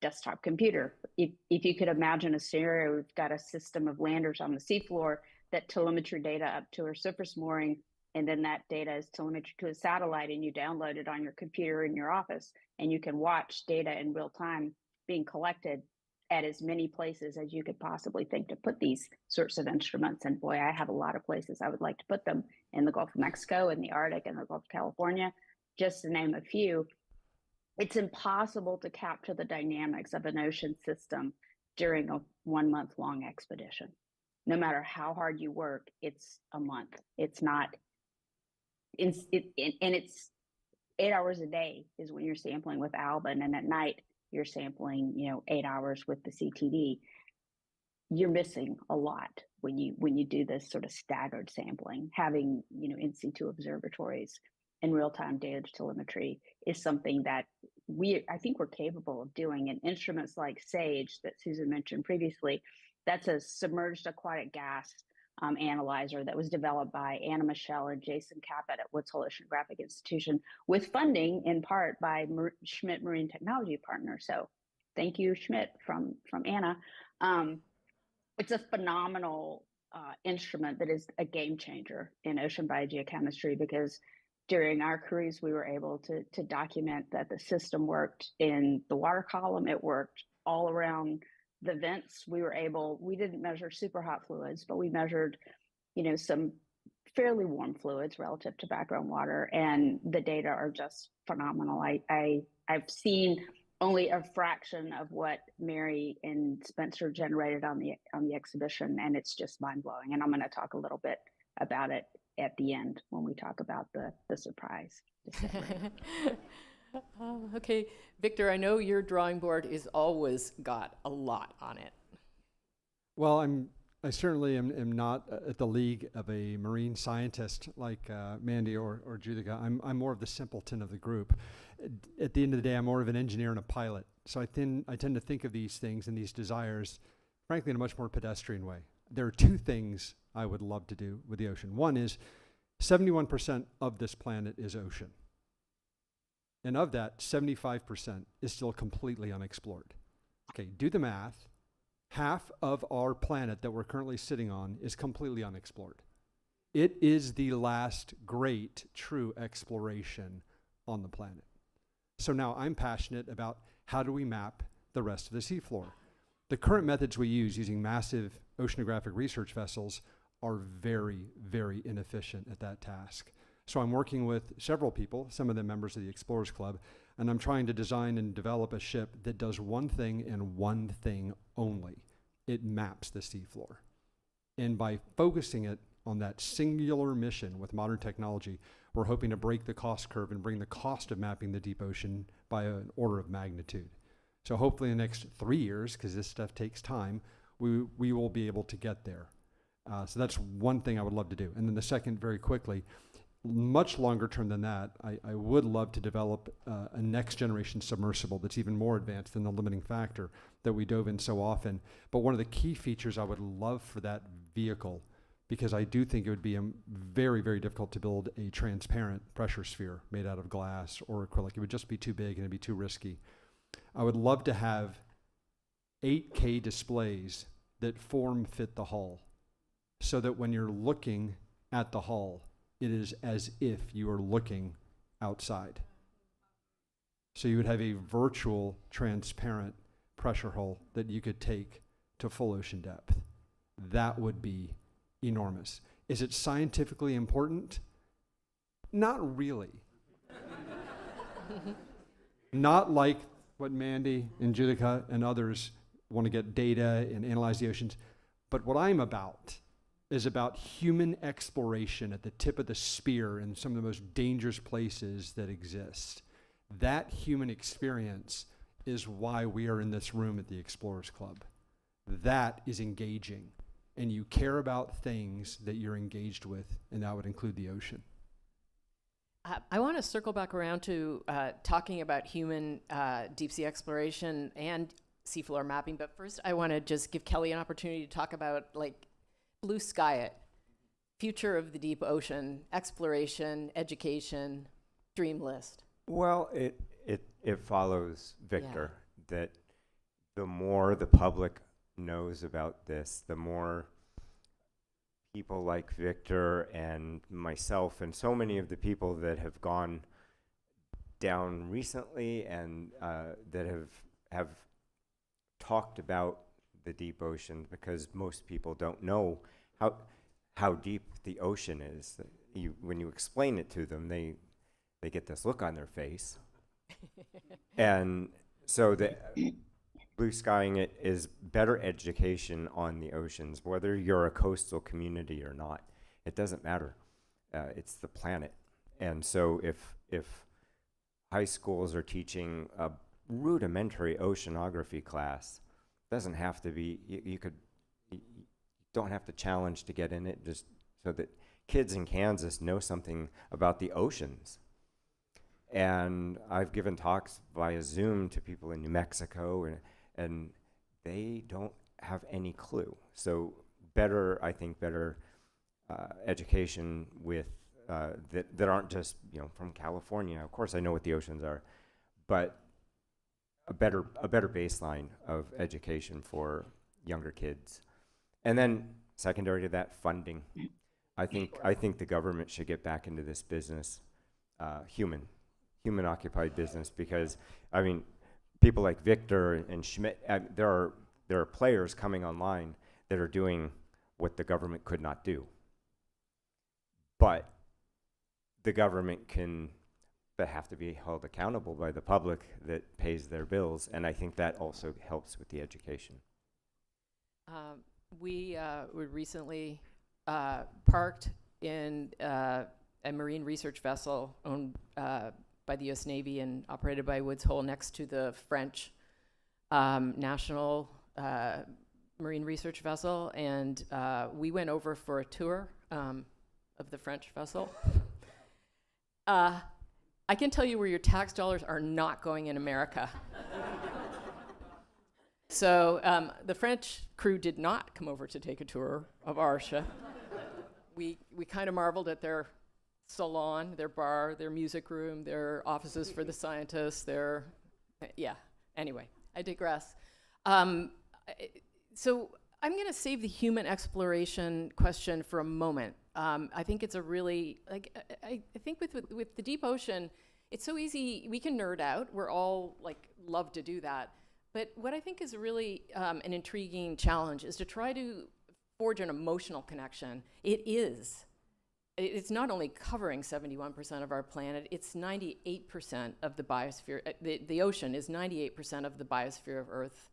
desktop computer. If you could imagine a scenario, we've got a system of landers on the seafloor that telemetry data up to our surface mooring, and then that data is telemetry to a satellite, and you download it on your computer in your office, and you can watch data in real time being collected at as many places as you could possibly think to put these sorts of instruments. And boy, I have a lot of places I would like to put them, in the Gulf of Mexico, in the Arctic, and the Gulf of California, just to name a few. It's impossible to capture the dynamics of an ocean system during a 1 month long expedition. No matter how hard you work, it's a month. It's not, and it's 8 hours a day is when you're sampling with Alban, and at night you're sampling, you know, 8 hours with the CTD. You're missing a lot when you do this sort of staggered sampling. Having, you know, in situ observatories and real-time data telemetry is something that I think we're capable of doing. And instruments like SAGE that Susan mentioned previously, that's a submerged aquatic gas analyzer that was developed by Anna Michelle and Jason Caput at Woods Hole Oceanographic Institution, with funding in part by Schmidt Marine Technology Partners. So thank you, Schmidt, from Anna. It's a phenomenal instrument that is a game changer in ocean biogeochemistry, because during our cruise, we were able to document that the system worked in the water column. It worked all around the vents. We didn't measure super hot fluids, but we measured, you know, some fairly warm fluids relative to background water, and the data are just phenomenal. I've seen only a fraction of what Mary and Spencer generated on the exhibition, and it's just mind-blowing. And I'm going to talk a little bit about it at the end when we talk about the surprise. Okay, Victor, I know your drawing board is always got a lot on it. Well, I'm I certainly am not at the league of a marine scientist like Mandy or Jyotika. I'm more of the simpleton of the group. At the end of the day, I'm more of an engineer and a pilot. So I tend to think of these things and these desires, frankly, in a much more pedestrian way. There are two things I would love to do with the ocean. One is 71% of this planet is ocean. And of that, 75% is still completely unexplored. Okay, do the math. Half of our planet that we're currently sitting on is completely unexplored. It is the last great true exploration on the planet. So now I'm passionate about how do we map the rest of the seafloor. The current methods we use using massive oceanographic research vessels are very, very inefficient at that task. So I'm working with several people, some of them members of the Explorers Club, and I'm trying to design and develop a ship that does one thing and one thing only. It maps the seafloor. And by focusing it on that singular mission with modern technology, we're hoping to break the cost curve and bring the cost of mapping the deep ocean by an order of magnitude. So hopefully in the next 3 years, because this stuff takes time, we will be able to get there. So that's one thing I would love to do. And then the second, very quickly, much longer term than that, I would love to develop a next generation submersible that's even more advanced than the limiting factor that we dove in so often. But one of the key features I would love for that vehicle, because I do think it would be very, very difficult to build a transparent pressure sphere made out of glass or acrylic. It would just be too big and it'd be too risky. I would love to have 8K displays that form fit the hull, so that when you're looking at the hull, it is as if you are looking outside. So you would have a virtual transparent pressure hull that you could take to full ocean depth. That would be enormous. Is it scientifically important? Not really. Not like what Mandy and Jyotika and others want to get data and analyze the oceans. But what I'm about is about human exploration at the tip of the spear in some of the most dangerous places that exist. That human experience is why we are in this room at the Explorers Club. That is engaging, and you care about things that you're engaged with, and that would include the ocean. I want to circle back around to talking about human deep sea exploration and seafloor mapping, but first I want to just give Kelly an opportunity to talk about blue sky it, future of the deep ocean, exploration, education, dream list. Well, it follows, Victor, that the more the public knows about this, the more people like Victor and myself and so many of the people that have gone down recently and that have talked about the deep ocean, because most people don't know how deep the ocean is. When you explain it to them, they get this look on their face. And so the blue skying it is better education on the oceans, whether you're a coastal community or not. It doesn't matter. It's the planet. And so if high schools are teaching a rudimentary oceanography class, doesn't have to be, you don't have to challenge to get in it, just so that kids in Kansas know something about the oceans. And I've given talks via Zoom to people in New Mexico, and they don't have any clue. So better education with that aren't just from California. Of course I know what the oceans are, but a better baseline of education for younger kids. And then secondary to that, funding. I think the government should get back into this business, human occupied business, because people like Victor and Schmidt, there are players coming online that are doing what the government could not do. But the government but have to be held accountable by the public that pays their bills, and I think that also helps with the education. We were recently parked in a marine research vessel owned by the U.S. Navy and operated by Woods Hole next to the French National marine research vessel, and we went over for a tour of the French vessel. I can tell you where your tax dollars are not going in America. So the French crew did not come over to take a tour of our ship. We kind of marveled at their salon, their bar, their music room, their offices for the scientists, anyway, I digress. So I'm going to save the human exploration question for a moment. I think it's a really, I think with the deep ocean, it's so easy, we can nerd out. We're all love to do that. But what I think is really an intriguing challenge is to try to forge an emotional connection. It's not only covering 71% of our planet, it's 98% of the biosphere. The ocean is 98% of the biosphere of Earth,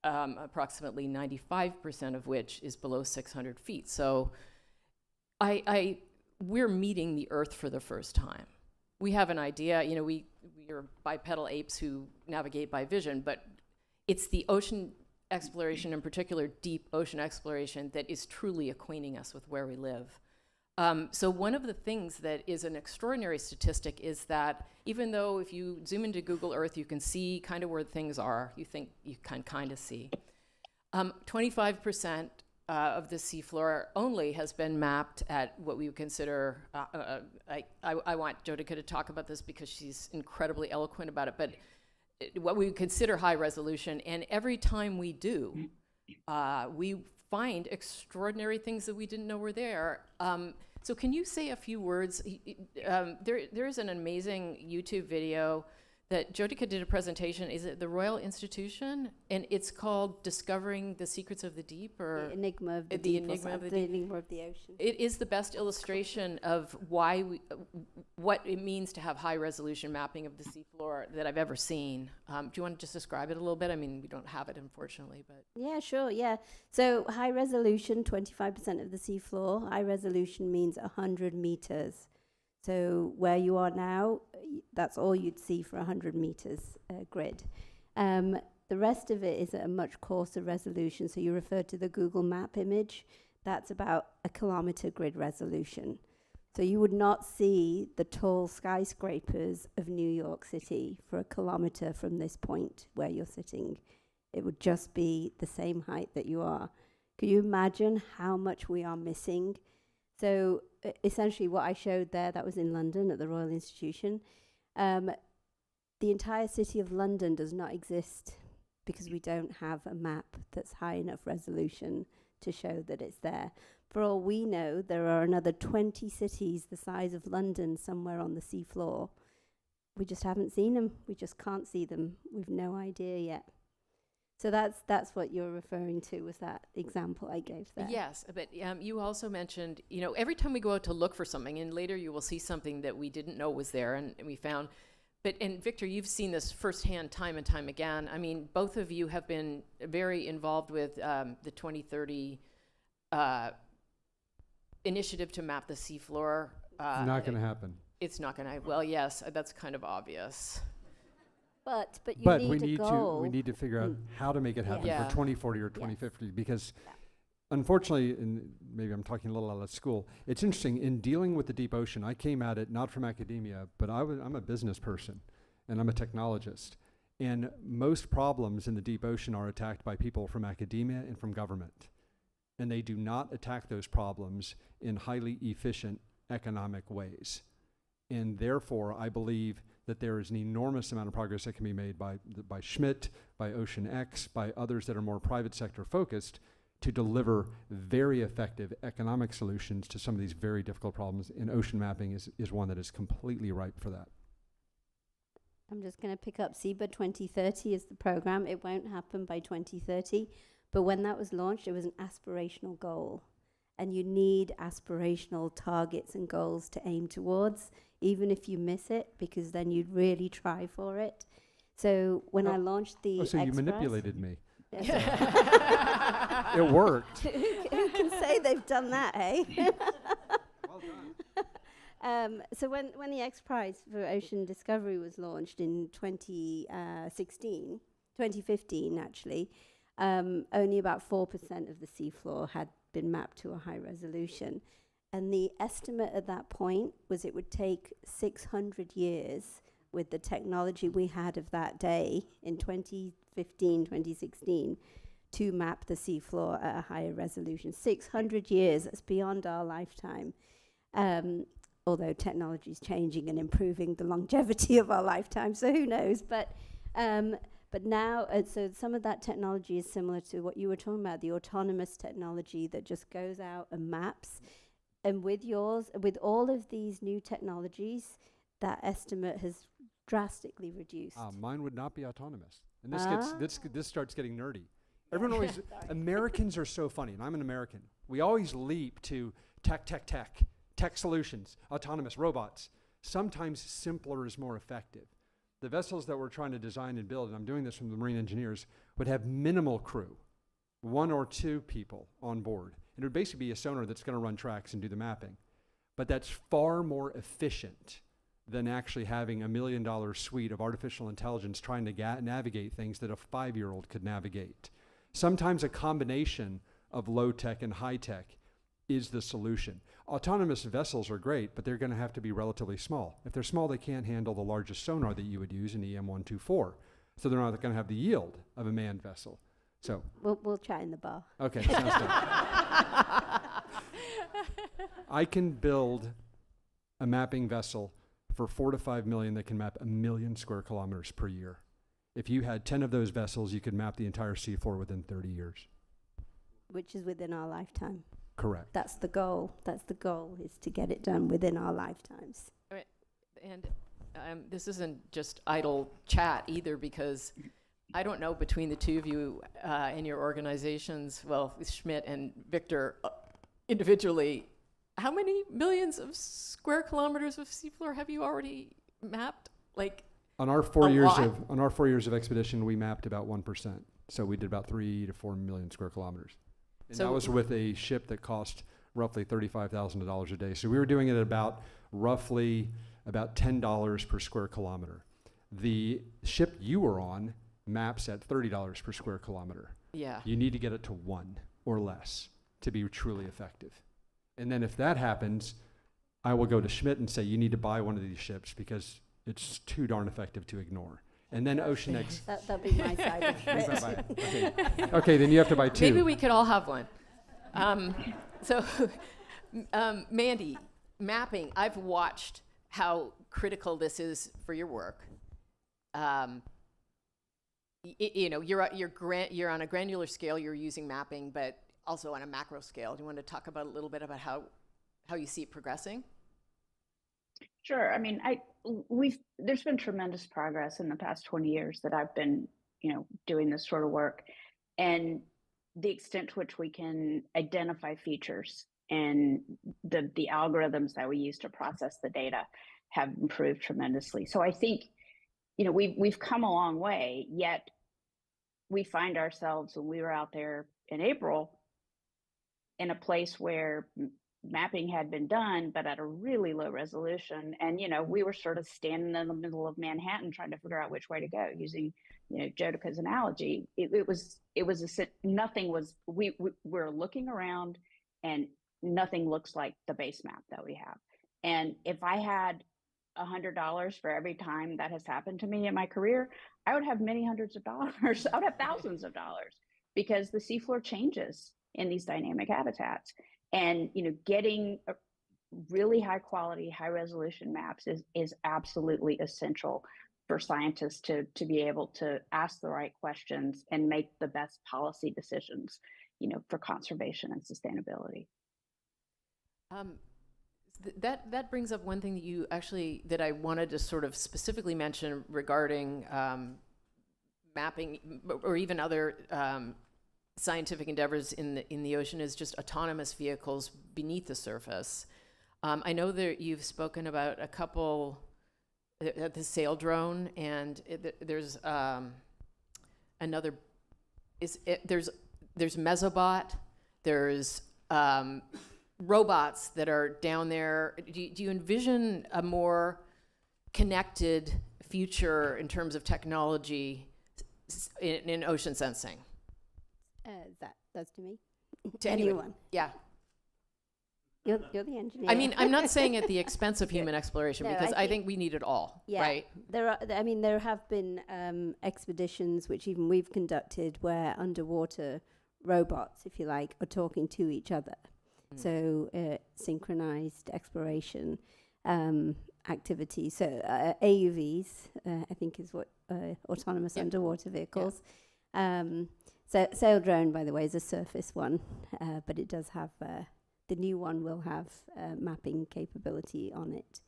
approximately 95% of which is below 600 feet. So we're meeting the Earth for the first time. We have an idea, we are bipedal apes who navigate by vision, but it's the ocean exploration, in particular deep ocean exploration, that is truly acquainting us with where we live. So one of the things that is an extraordinary statistic is that even though if you zoom into Google Earth, you can see kind of where things are, you think you can kind of see. 25% of the seafloor only has been mapped at what we would consider, I want Jyotika to talk about this because she's incredibly eloquent about it, but what we would consider high resolution, and every time we do, we find extraordinary things that we didn't know were there. So can you say a few words? There is an amazing YouTube video that Jyotika did a presentation. Is it the Royal Institution? And it's called Discovering the Secrets of the Deep, or The Enigma of the Deep, Enigma of the Ocean. It is the best illustration of why what it means to have high resolution mapping of the seafloor that I've ever seen. Do you want to just describe it a little bit? I mean, we don't have it, unfortunately, but. Yeah, sure, yeah. So high resolution, 25% of the seafloor. High resolution means 100 meters. So where you are now, that's all you'd see for 100 meters grid. The rest of it is at a much coarser resolution. So you referred to the Google map image. That's about a kilometer grid resolution. So you would not see the tall skyscrapers of New York City for a kilometer from this point where you're sitting. It would just be the same height that you are. Can you imagine how much we are missing? So essentially what I showed there, that was in London at the Royal Institution. The entire city of London does not exist because we don't have a map that's high enough resolution to show that it's there. For all we know, there are another 20 cities the size of London somewhere on the seafloor. We just haven't seen them. We just can't see them. We've no idea yet. So that's what you're referring to, was that example I gave there. Yes, but you also mentioned, every time we go out to look for something, and later you will see something that we didn't know was there, and we found. And Victor, you've seen this firsthand time and time again. I mean, both of you have been very involved with the 2030 initiative to map the seafloor. Not going to happen. It's not going to. Well, yes, that's kind of obvious. But we need to figure out how to make it happen for 2040 or 2050 because unfortunately, and maybe I'm talking a little out of school, it's interesting in dealing with the deep ocean. I came at it not from academia, but I'm a business person and I'm a technologist. And most problems in the deep ocean are attacked by people from academia and from government. And they do not attack those problems in highly efficient economic ways. And therefore, I believe that there is an enormous amount of progress that can be made by Schmidt, by Ocean X, by others that are more private sector focused to deliver very effective economic solutions to some of these very difficult problems. And ocean mapping is one that is completely ripe for that. I'm just going to pick up SEBA 2030 as the program. It won't happen by 2030, but when that was launched, it was an aspirational goal. And you need aspirational targets and goals to aim towards, even if you miss it, because then you'd really try for it. So when I launched the so Express, you manipulated me. It worked. Who can say they've done that, eh? Well done. So when the X Prize for Ocean Discovery was launched in 2015 actually, only about 4% of the seafloor had been mapped to a high resolution. And the estimate at that point was it would take 600 years with the technology we had of that day in 2015, 2016, to map the seafloor at a higher resolution. 600 years, that's beyond our lifetime. Although technology is changing and improving the longevity of our lifetime, so who knows? But now, so some of that technology is similar to what you were talking about, the autonomous technology that just goes out and maps. And with all of these new technologies, that estimate has drastically reduced. Mine would not be autonomous. And this starts getting nerdy. Everyone always, Americans are so funny, and I'm an American. We always leap to tech solutions, autonomous robots. Sometimes simpler is more effective. The vessels that we're trying to design and build, and I'm doing this from the marine engineers, would have minimal crew, 1 or 2 people on board. And it would basically be a sonar that's going to run tracks and do the mapping. But that's far more efficient than actually having $1 million suite of artificial intelligence trying to navigate things that a 5-year-old could navigate. Sometimes a combination of low tech and high tech is the solution. Autonomous vessels are great, but they're going to have to be relatively small. If they're small, they can't handle the largest sonar that you would use in EM124. So they're not going to have the yield of a manned vessel. So we'll chat in the bar. Okay, sounds good. I can build a mapping vessel for $4 to $5 million that can map 1 million square kilometers per year. If you had 10 of those vessels, you could map the entire seafloor within 30 years. Which is within our lifetime. Correct. That's the goal. That's the goal, is to get it done within our lifetimes. Right. And this isn't just idle chat either, because I don't know between the two of you in your organizations, well, Schmidt and Victor individually, how many millions of square kilometers of seafloor have you already mapped? Like, on our 4 years of expedition, we mapped about 1%. So we did about 3 to 4 million square kilometers. And that was with a ship that cost roughly $35,000 a day. So we were doing it at about $10 per square kilometer. The ship you were on maps at $30 per square kilometer. Yeah. You need to get it to 1 or less to be truly effective. And then if that happens, I will go to Schmidt and say, you need to buy one of these ships because it's too darn effective to ignore. And then OceanX. That'll be my side of Schmidt. Okay, then you have to buy 2. Maybe we could all have one. Mandy, mapping, I've watched how critical this is for your work. You're on a granular scale, you're using mapping, but also on a macro scale. Do you want to talk about a little bit about how you see it progressing? Sure. I mean, there's been tremendous progress in the past 20 years that I've been, doing this sort of work, and the extent to which we can identify features and the algorithms that we use to process the data have improved tremendously. So I think, we've come a long way, yet we find ourselves, when we were out there in April, in a place where mapping had been done, but at a really low resolution. And, we were sort of standing in the middle of Manhattan trying to figure out which way to go, using, Jyotika's analogy. We're looking around and nothing looks like the base map that we have. And if I had $100 for every time that has happened to me in my career, I would have many hundreds of dollars. I would have thousands of dollars, because the seafloor changes in these dynamic habitats. And, getting a really high quality, high resolution maps is absolutely essential for scientists to be able to ask the right questions and make the best policy decisions, for conservation and sustainability. That brings up one thing that I wanted to sort of specifically mention regarding mapping, or even other scientific endeavors in the ocean, is just autonomous vehicles beneath the surface. I know that you've spoken about a couple, the sail drone, and there's another. There's Mesobot. There's robots that are down there. Do you envision a more connected future in terms of technology in ocean sensing? That's to me. To anyone. Yeah. You're the engineer. I mean, I'm not saying at the expense of human exploration, No, because I I think we need it all, Yeah, right? there have been expeditions which even we've conducted where underwater robots, if you like, are talking to each other. So synchronized exploration activities. So AUVs, I think, is what autonomous underwater vehicles. So sail drone, by the way, is a surface one, but it does have the new one will have mapping capability on it.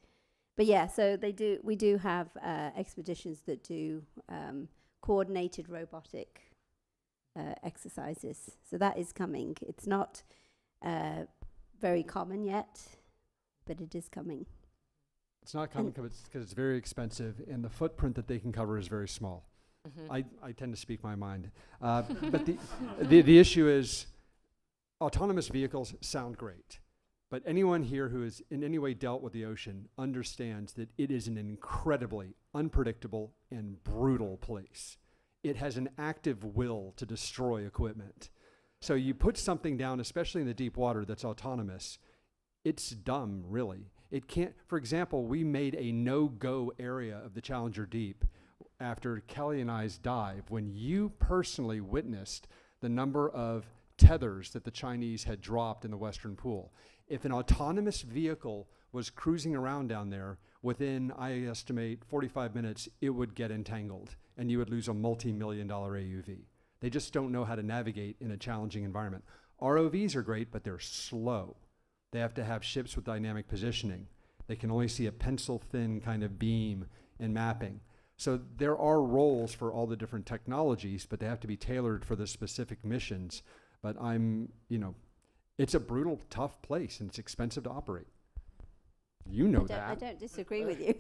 But yeah, so we do have expeditions that do coordinated robotic exercises. So that is coming. It's not very common yet, but it is coming. It's not common because it's very expensive, and the footprint that they can cover is very small. I tend to speak my mind. But the issue is autonomous vehicles sound great. But anyone here who has in any way dealt with the ocean understands that it is an incredibly unpredictable and brutal place. It has an active will to destroy equipment. So you put something down, especially in the deep water, that's autonomous, it's dumb, really. It can't, for example, we made a no-go area of the Challenger Deep after Kelly and I's dive, when you personally witnessed the number of tethers that the Chinese had dropped in the Western Pool. If an autonomous vehicle was cruising around down there, within, I estimate, 45 minutes, it would get entangled, and you would lose a multi-million-dollar AUV. They just don't know how to navigate in a challenging environment. ROVs are great, but they're slow. They have to have ships with dynamic positioning. They can only see a pencil-thin kind of beam in mapping. So there are roles for all the different technologies, but they have to be tailored for the specific missions. But it's a brutal, tough place, and it's expensive to operate. You know that. I don't disagree with you.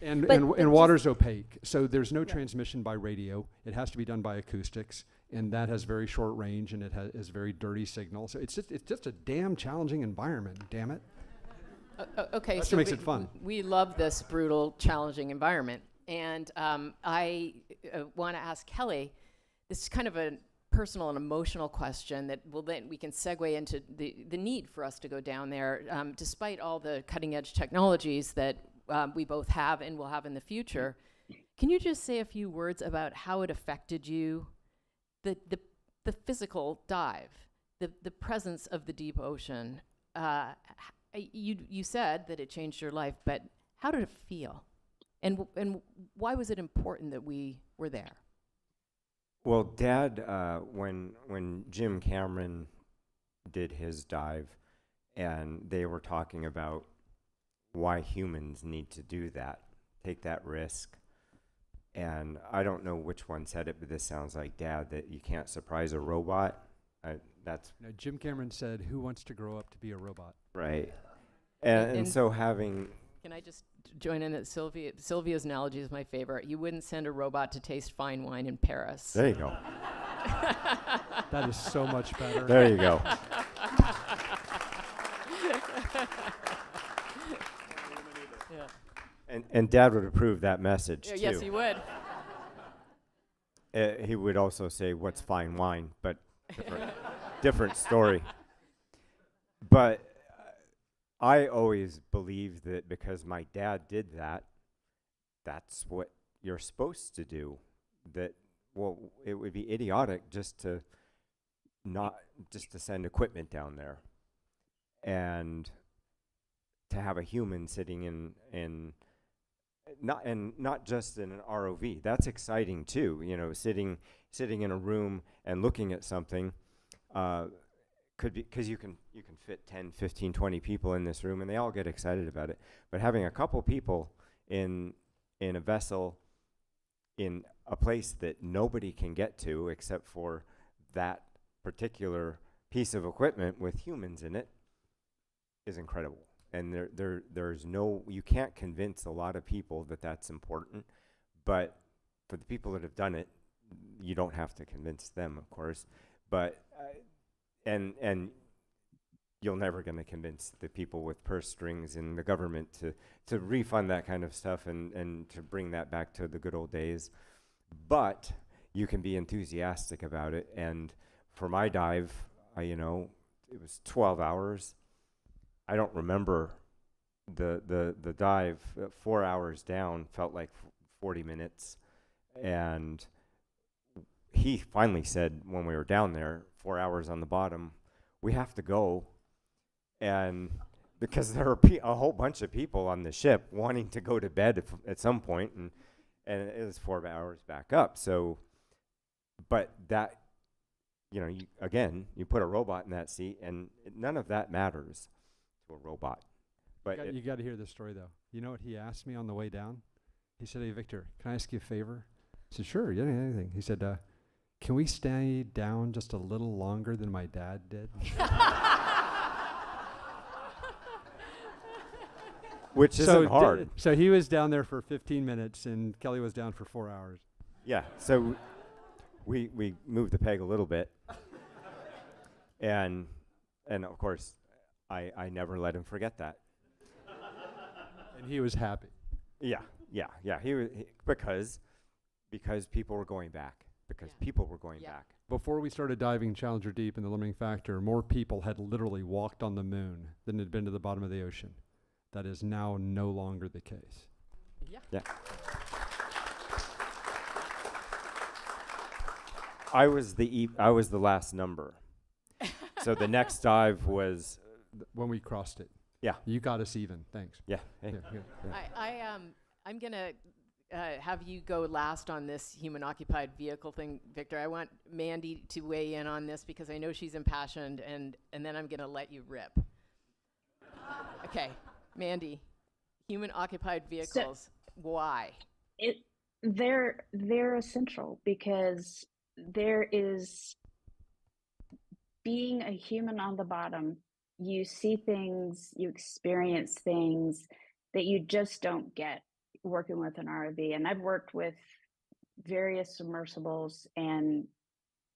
And water's opaque, so there's no transmission by radio. It has to be done by acoustics, and that has very short range, and it has very dirty signal. So it's just a damn challenging environment. Damn it. Okay, That's so what makes it fun. We love this brutal, challenging environment, and I want to ask Kelly. This is kind of a personal and emotional question that then we can segue into the need for us to go down there, despite all the cutting-edge technologies that we both have and will have in the future. Can you just say a few words about how it affected you, the physical dive, the presence of the deep ocean? You said that it changed your life, but how did it feel? And why was it important that we were there? Well, Dad, when Jim Cameron did his dive, and they were talking about why humans need to do that, take that risk. And I don't know which one said it, but this sounds like Dad, that you can't surprise a robot. Jim Cameron said, "Who wants to grow up to be a robot?" Right. And so having... Can I just join in that Sylvia's analogy is my favorite. You wouldn't send a robot to taste fine wine in Paris. There you go. That is so much better. There you go. And Dad would approve that message, too. Yes, he would. He would also say, "What's fine wine?" But different story. But I always believed that because my dad did that, that's what you're supposed to do. That, well, it would be idiotic just to send equipment down there, and to have a human sitting not just in an ROV. That's exciting too. Sitting in a room and looking at something. Could be because you can fit 10, 15, 20 people in this room, and they all get excited about it. But having a couple people in a vessel in a place that nobody can get to except for that particular piece of equipment with humans in it is incredible. And there's no, you can't convince a lot of people that that's important, but for the people that have done it, you don't have to convince them, of course. But and you're never going to convince the people with purse strings in the government to refund that kind of stuff and to bring that back to the good old days. But you can be enthusiastic about it. And for my dive, it was 12 hours. I don't remember the dive. 4 hours down felt like 40 minutes. And he finally said when we were down there, 4 hours on the bottom, we have to go. And because there are a whole bunch of people on the ship wanting to go to bed at some point, and it was 4 hours back up. So, but that, you put a robot in that seat, and none of that matters to a robot. But you got to hear this story, though. You know what he asked me on the way down? He said, "Hey, Victor, can I ask you a favor?" I said, "Sure, yeah, anything." He said, "Can we stay down just a little longer than my dad did?" Which isn't hard. So he was down there for 15 minutes, and Kelly was down for 4 hours. Yeah, so we moved the peg a little bit. And of course, I never let him forget that. And he was happy. Yeah. He was because people were going back. People were going back. Before we started diving Challenger Deep in the limiting factor, more people had literally walked on the moon than had been to the bottom of the ocean. That is now no longer the case. Yeah. I was the last number. So the next dive was when we crossed it. Yeah. You got us even. Thanks. Yeah. Hey. Yeah. I'm gonna have you go last on this human-occupied vehicle thing, Victor. I want Mandy to weigh in on this because I know she's impassioned, and then I'm gonna let you rip. Okay, Mandy, human-occupied vehicles. Why? They're essential because there is being a human on the bottom. You see things, you experience things that you just don't get working with an ROV. And I've worked with various submersibles and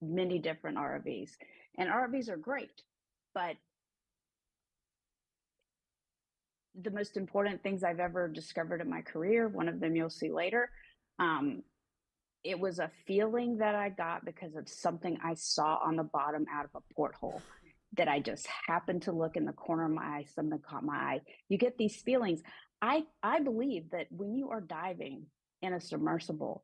many different ROVs. And ROVs are great, but the most important things I've ever discovered in my career, one of them you'll see later, it was a feeling that I got because of something I saw on the bottom out of a porthole that I just happened to look in the corner of my eye, something caught my eye. You get these feelings. I believe that when you are diving in a submersible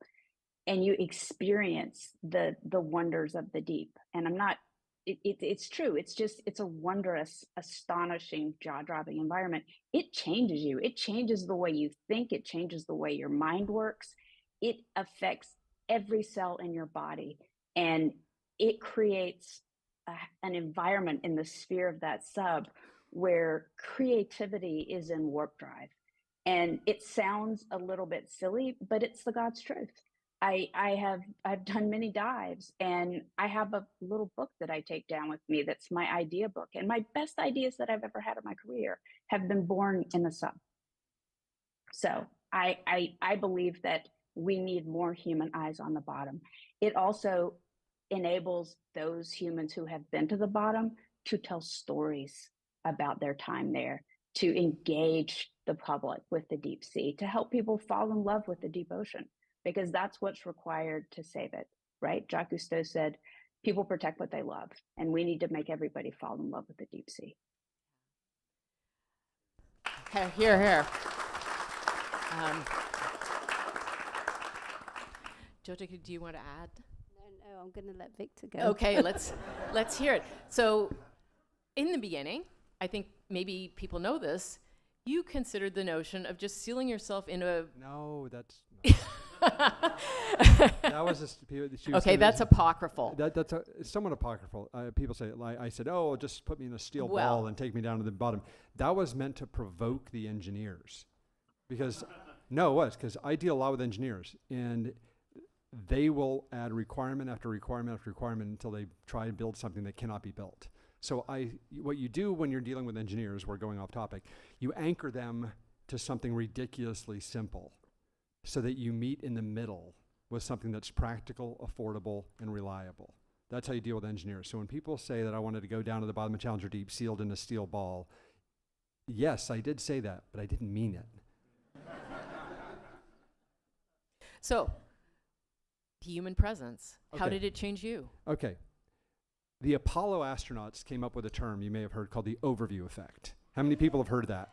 and you experience the wonders of the deep, and it's true. It's a wondrous, astonishing, jaw-dropping environment. It changes you. It changes the way you think. It changes the way your mind works. It affects every cell in your body, and it creates an environment in the sphere of that sub where creativity is in warp drive. And it sounds a little bit silly, but it's the God's truth. I've done many dives, and I have a little book that I take down with me that's my idea book. And my best ideas that I've ever had in my career have been born in the sub. So I believe that we need more human eyes on the bottom. It also enables those humans who have been to the bottom to tell stories about their time there, to engage the public with the deep sea, to help people fall in love with the deep ocean, because that's what's required to save it, right? Jacques Cousteau said, people protect what they love, and we need to make everybody fall in love with the deep sea. Okay, here. Jyotika, do you want to add? No, I'm going to let Victor go. Okay, let's hear it. So, in the beginning, I think maybe people know this, you considered the notion of just sealing yourself in a... No, that's... that was a... Okay, that's apocryphal. That's somewhat apocryphal. People say, I said, oh, just put me in a steel ball and take me down to the bottom. That was meant to provoke the engineers. Because, because I deal a lot with engineers, and they will add requirement after requirement after requirement until they try and build something that cannot be built. So what you do when you're dealing with engineers, we're going off topic, you anchor them to something ridiculously simple so that you meet in the middle with something that's practical, affordable, and reliable. That's how you deal with engineers. So when people say that I wanted to go down to the bottom of Challenger Deep sealed in a steel ball, yes, I did say that, but I didn't mean it. So, Human presence. How Okay. did it change you? Okay. The Apollo astronauts came up with a term you may have heard called the overview effect. How many people have heard that?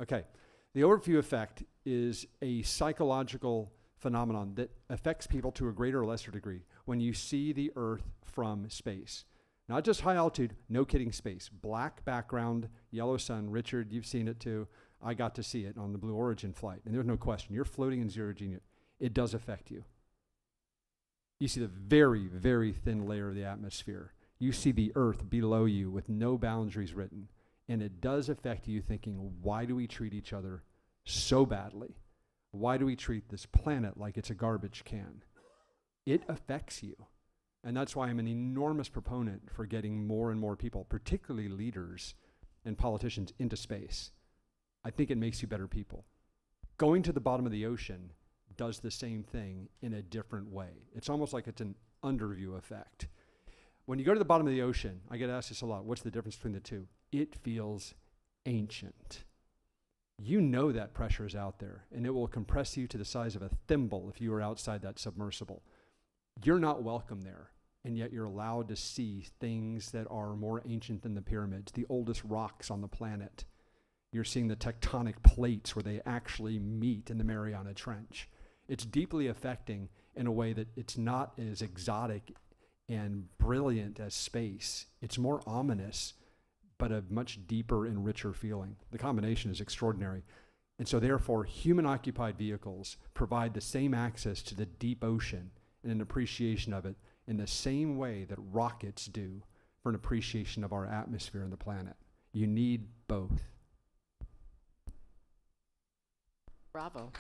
Okay. The overview effect is a psychological phenomenon that affects people to a greater or lesser degree when you see the Earth from space. Not just high altitude, no kidding, space. Black background, yellow sun. Richard, you've seen it too. I got to see it on the Blue Origin flight. And there's no question. You're floating in zero G. It does affect you. You see the very, very thin layer of the atmosphere. You see the Earth below you with no boundaries written. And it does affect you thinking, why do we treat each other so badly? Why do we treat this planet like it's a garbage can? It affects you. And that's why I'm an enormous proponent for getting more and more people, particularly leaders and politicians, into space. I think it makes you better people. Going to the bottom of the ocean does the same thing in a different way. It's almost like it's an underview effect. When you go to the bottom of the ocean, I get asked this a lot, what's the difference between the two? It feels ancient. You know that pressure is out there, and it will compress you to the size of a thimble if you are outside that submersible. You're not welcome there, and yet you're allowed to see things that are more ancient than the pyramids, the oldest rocks on the planet. You're seeing the tectonic plates where they actually meet in the Mariana Trench. It's deeply affecting in a way that it's not as exotic and brilliant as space. It's more ominous, but a much deeper and richer feeling. The combination is extraordinary. And so therefore, human-occupied vehicles provide the same access to the deep ocean and an appreciation of it in the same way that rockets do for an appreciation of our atmosphere and the planet. You need both. Bravo.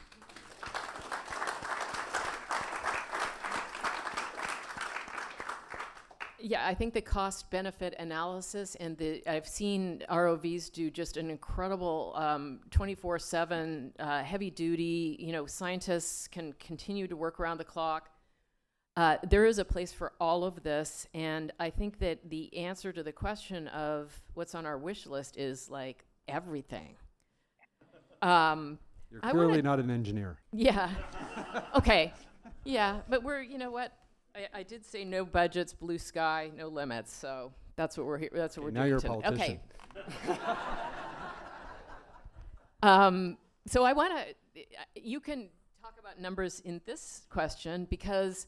Yeah, I think the cost-benefit analysis and I've seen ROVs do just an incredible 24/7 heavy-duty. Scientists can continue to work around the clock. There is a place for all of this, and I think that the answer to the question of what's on our wish list is like everything. You're clearly not an engineer. Yeah. Okay. Yeah, but you know what? I did say no budgets, blue sky, no limits. So that's what we're here. That's what we're now doing you're a today. politician. Okay. So I want to. You can talk about numbers in this question because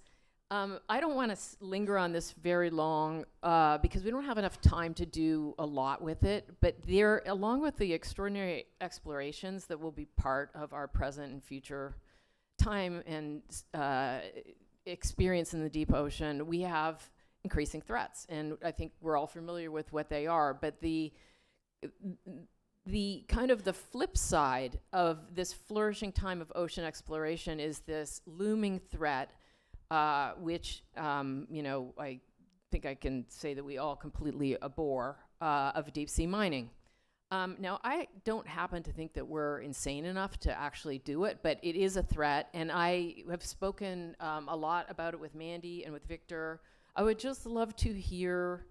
I don't want to linger on this very long because we don't have enough time to do a lot with it. But there, along with the extraordinary explorations that will be part of our present and future time and experience in the deep ocean, we have increasing threats, and I think we're all familiar with what they are. But the kind of the flip side of this flourishing time of ocean exploration is this looming threat, which I think I can say that we all completely abhor, of deep sea mining. Now, I don't happen to think that we're insane enough to actually do it, but it is a threat, and I have spoken a lot about it with Mandy and with Victor. I would just love to hear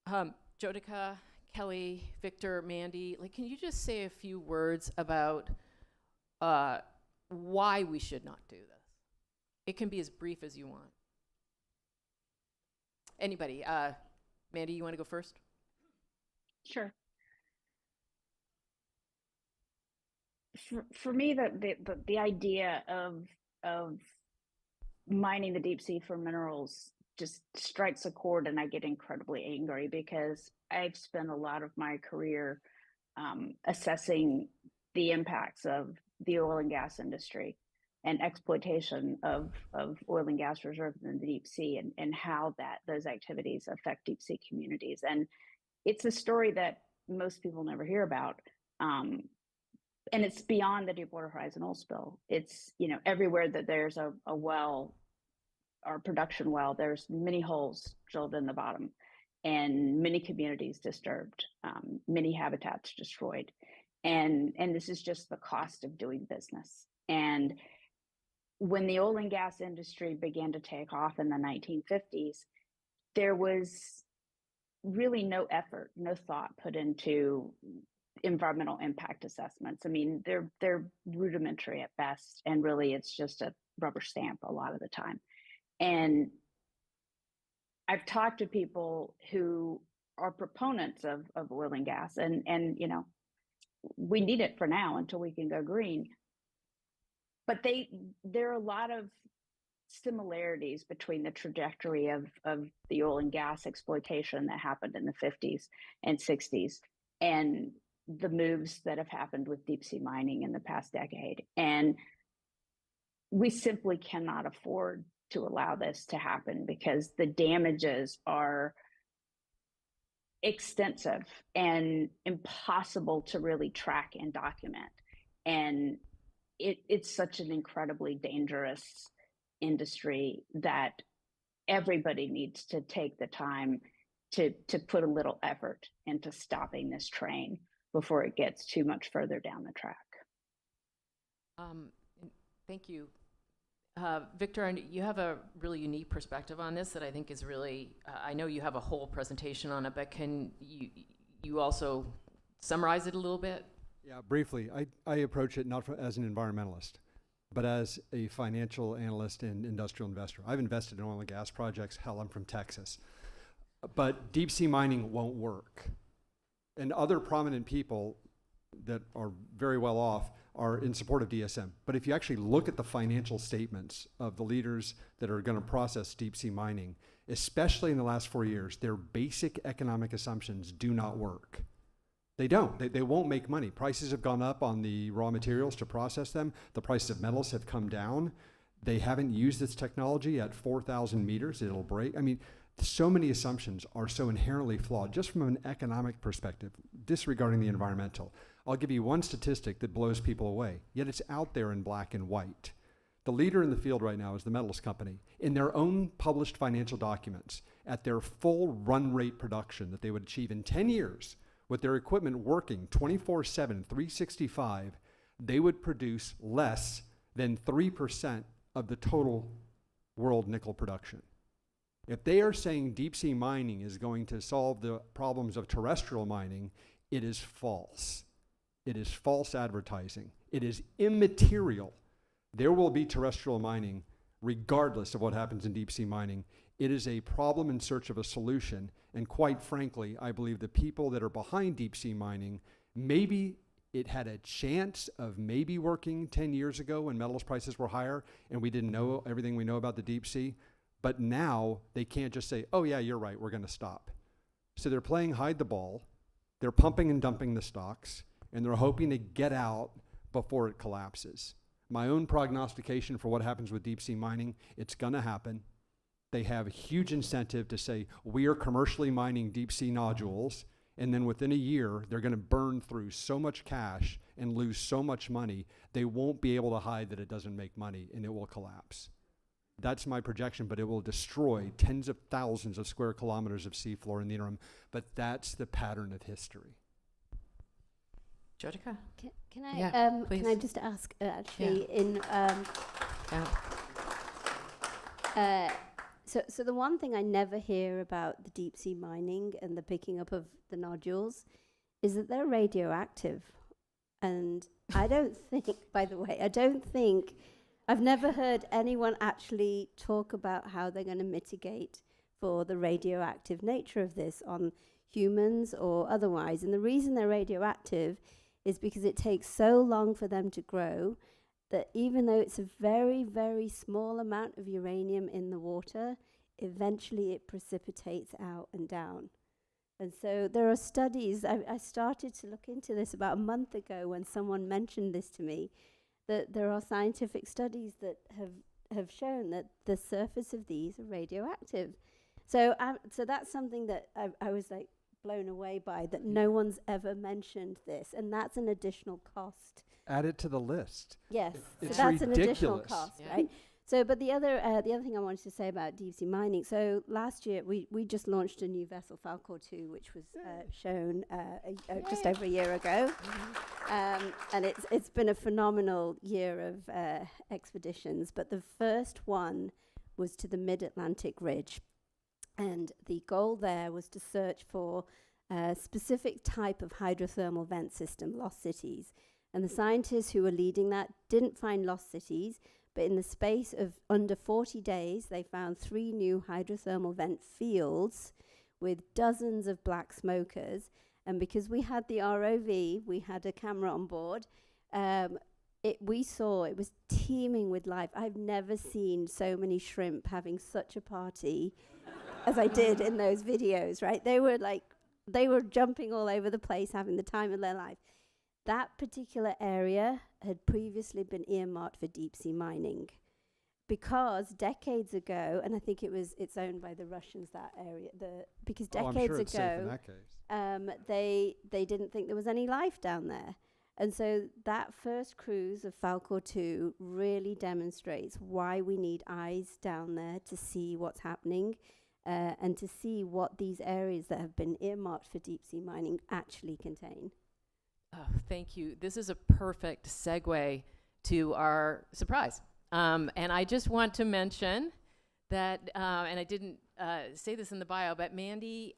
Jyotika, Kelly, Victor, Mandy, can you just say a few words about why we should not do this? It can be as brief as you want. Anybody? Mandy, you want to go first? Sure. For me, the idea of mining the deep sea for minerals just strikes a chord, and I get incredibly angry because I've spent a lot of my career assessing the impacts of the oil and gas industry and exploitation of oil and gas reserves in the deep sea, and how those activities affect deep sea communities. And it's a story that most people never hear about. And it's beyond the Deepwater Horizon oil spill. It's, everywhere that there's a well or production well, there's many holes drilled in the bottom and many communities disturbed, many habitats destroyed. And this is just the cost of doing business. And when the oil and gas industry began to take off in the 1950s, there was really no effort, no thought put into environmental impact assessments. I mean, they're rudimentary at best, and really it's just a rubber stamp a lot of the time. And I've talked to people who are proponents of oil and gas, and you know, we need it for now until we can go green. But there are a lot of similarities between the trajectory of the oil and gas exploitation that happened in the 50s and 60s and the moves that have happened with deep sea mining in the past decade. And we simply cannot afford to allow this to happen because the damages are extensive and impossible to really track and document. And it's such an incredibly dangerous industry that everybody needs to take the time to put a little effort into stopping this train before it gets too much further down the track. Thank you. Victor, you have a really unique perspective on this that I think is really, I know you have a whole presentation on it, but can you also summarize it a little bit? Yeah, briefly. I approach it not as an environmentalist, but as a financial analyst and industrial investor. I've invested in oil and gas projects. Hell, I'm from Texas. But deep sea mining won't work. And other prominent people that are very well off are in support of DSM. But if you actually look at the financial statements of the leaders that are going to process deep sea mining, especially in the last 4 years, their basic economic assumptions do not work. They don't. They won't make money. Prices have gone up on the raw materials to process them. The prices of metals have come down. They haven't used this technology at 4,000 meters. It'll break. I mean, so many assumptions are so inherently flawed just from an economic perspective, disregarding the environmental. I'll give you one statistic that blows people away, yet it's out there in black and white. The leader in the field right now is the metals company. In their own published financial documents, at their full run rate production that they would achieve in 10 years, with their equipment working 24/7, 365, they would produce less than 3% of the total world nickel production. If they are saying deep sea mining is going to solve the problems of terrestrial mining, it is false. It is false advertising. It is immaterial. There will be terrestrial mining regardless of what happens in deep sea mining. It is a problem in search of a solution. And quite frankly, I believe the people that are behind deep sea mining, maybe it had a chance of maybe working 10 years ago when metals prices were higher and we didn't know everything we know about the deep sea. But now they can't just say, oh yeah, you're right, we're going to stop. So they're playing hide the ball. They're pumping and dumping the stocks, and they're hoping to get out before it collapses. My own prognostication for what happens with deep sea mining, it's going to happen. They have a huge incentive to say, we are commercially mining deep sea nodules, and then within a year, they're going to burn through so much cash and lose so much money, they won't be able to hide that it doesn't make money, and it will collapse. That's my projection, but it will destroy tens of thousands of square kilometers of seafloor in the interim. But that's the pattern of history. Jyotika? Can I, Yeah, can I just ask, actually, So the one thing I never hear about the deep sea mining and the picking up of the nodules is that they're radioactive. And I don't think, by the way, I've never heard anyone actually talk about how they're going to mitigate for the radioactive nature of this on humans or otherwise. And the reason they're radioactive is because it takes so long for them to grow that even though it's a very, very small amount of uranium in the water, eventually it precipitates out and down. And so there are studies, I started to look into this about a month ago when someone mentioned this to me, that there are scientific studies that have shown that the surface of these are radioactive. So that's something that I was like blown away by, that no one's ever mentioned this, and that's an additional cost. Add it to the list. Yes, It's so that's ridiculous. an additional cost, right? So, but the other thing I wanted to say about deep sea mining. So last year we just launched a new vessel, Falcor 2, which was shown just over a year ago, and it's been a phenomenal year of expeditions. But the first one was to the Mid-Atlantic Ridge, and the goal there was to search for a specific type of hydrothermal vent system, lost cities. And the scientists who were leading that didn't find lost cities, But in the space of under 40 days, they found 3 new hydrothermal vent fields with dozens of black smokers. And because we had the ROV, we had a camera on board, we saw it was teeming with life. I've never seen so many shrimp having such a party as I did in those videos, right? They were jumping all over the place, having the time of their life. That particular area had previously been earmarked for deep sea mining because decades ago, and I think it's owned by the Russians, that area, because decades I'm sure it's safe in ago, that case. they didn't think there was any life down there. And so that first cruise of Falcor 2 really demonstrates why we need eyes down there to see what's happening and to see what these areas that have been earmarked for deep sea mining actually contain. Oh, thank you. This is a perfect segue to our surprise. And I just want to mention that, and I didn't say this in the bio, but Mandy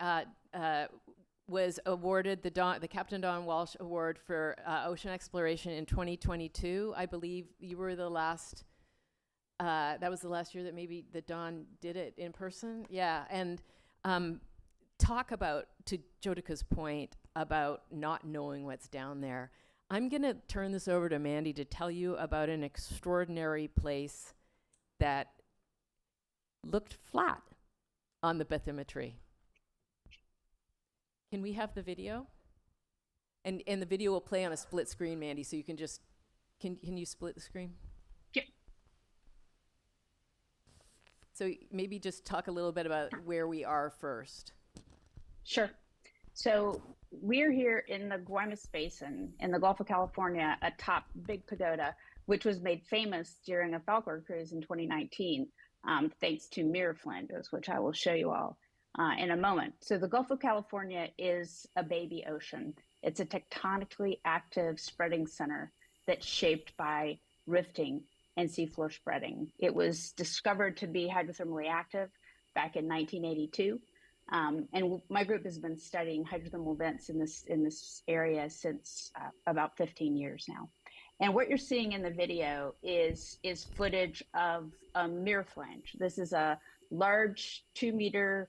was awarded the Captain Don Walsh Award for Ocean Exploration in 2022. I believe you were the last, that was the last year that maybe that Don did it in person. Yeah, and talk about, to Jyotika's point, about not knowing what's down there. I'm gonna turn this over to Mandy to tell you about an extraordinary place that looked flat on the bathymetry. Can we have the video? And the video will play on a split screen, Mandy, so you can just, can you split the screen? Yeah. So maybe just talk a little bit about where we are first. Sure. So we're here in the Guaymas Basin in the Gulf of California atop Big Pagoda, which was made famous during a Falcor cruise in 2019, thanks to mirror flanges, which I will show you all in a moment. So the Gulf of California is a baby ocean. It's a tectonically active spreading center that's shaped by rifting and seafloor spreading. It was discovered to be hydrothermally active back in 1982. And my group has been studying hydrothermal vents in this area since about 15 years now. And what you're seeing in the video is footage of a mirror flange. This is a large 2 meter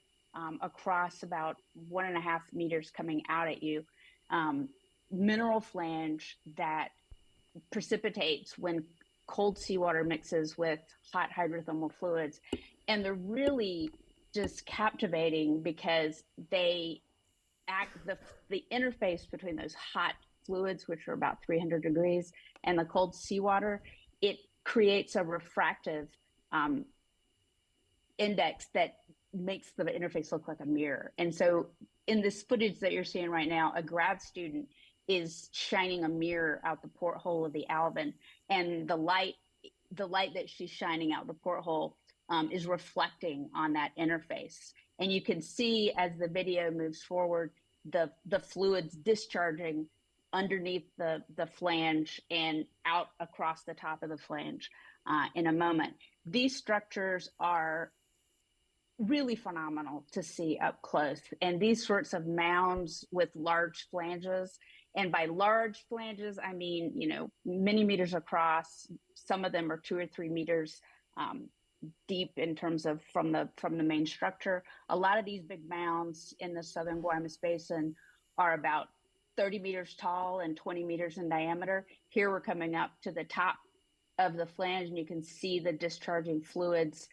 across, about 1.5 meters coming out at you, mineral flange that precipitates when cold seawater mixes with hot hydrothermal fluids. And they're really just captivating because they act, the interface between those hot fluids, which are about 300 degrees, and the cold seawater, it creates a refractive index that makes the interface look like a mirror. And so in this footage that you're seeing right now, a grad student is shining a mirror out the porthole of the Alvin, and the light that she's shining out the porthole is reflecting on that interface. And you can see as the video moves forward, the fluids discharging underneath the flange and out across the top of the flange in a moment. These structures are really phenomenal to see up close. And these sorts of mounds with large flanges, and by large flanges, I mean, many meters across, some of them are 2 or 3 meters deep in terms of from the main structure. A lot of these big mounds in the southern Guaymas Basin are about 30 meters tall and 20 meters in diameter. Here we're coming up to the top of the flange, and you can see the discharging fluids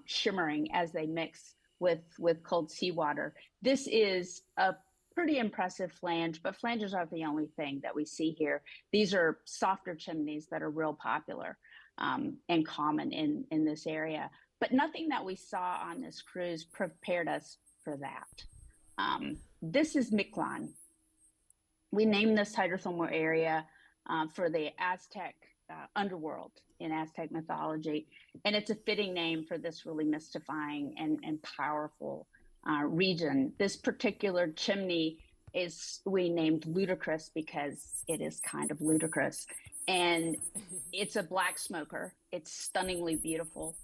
shimmering as they mix with cold seawater. This is a pretty impressive flange, but flanges aren't the only thing that we see here. These are softer chimneys that are real popular and common in this area. But nothing that we saw on this cruise prepared us for that. This is Mictlan. We named this hydrothermal area for the Aztec underworld in Aztec mythology. And it's a fitting name for this really mystifying and powerful region. This particular chimney we named Ludicrous because it is kind of ludicrous. And it's a black smoker. It's stunningly beautiful,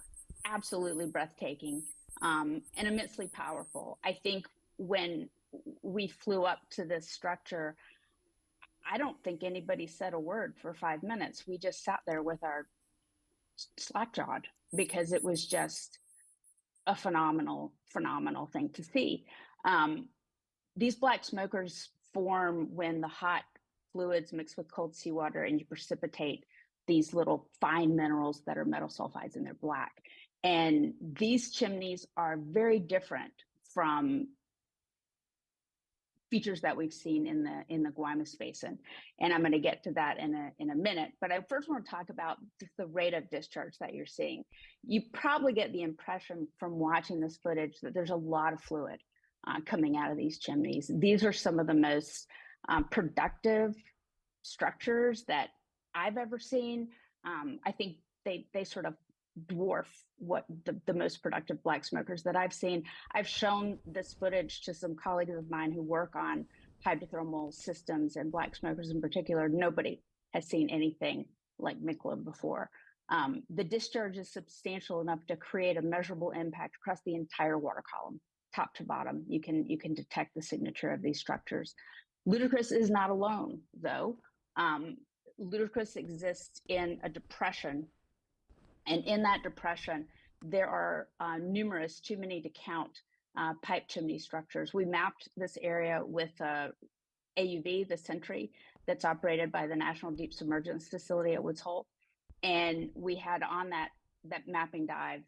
absolutely breathtaking, and immensely powerful. I think when we flew up to this structure, I don't think anybody said a word for 5 minutes. We just sat there with our slack-jawed because it was just a phenomenal thing to see. These black smokers form when the hot fluids mix with cold seawater and you precipitate these little fine minerals that are metal sulfides, and they're black. And these chimneys are very different from features that we've seen in the Guaymas Basin, and I'm going to get to that in a minute. But I first want to talk about the rate of discharge that you're seeing. You probably get the impression from watching this footage that there's a lot of fluid coming out of these chimneys. These are some of the most productive structures that I've ever seen. I think they sort of dwarf what the most productive black smokers that I've seen. I've shown this footage to some colleagues of mine who work on hydrothermal systems and black smokers in particular. Nobody has seen anything like Mikla before. The discharge is substantial enough to create a measurable impact across the entire water column, top to bottom. You can detect the signature of these structures. Ludicrous is not alone, though. Ludicrous exists in a depression, and in that depression, there are numerous, too many to count, pipe chimney structures. We mapped this area with AUV, the Sentry, that's operated by the National Deep Submergence Facility at Woods Hole. And we had on that mapping dive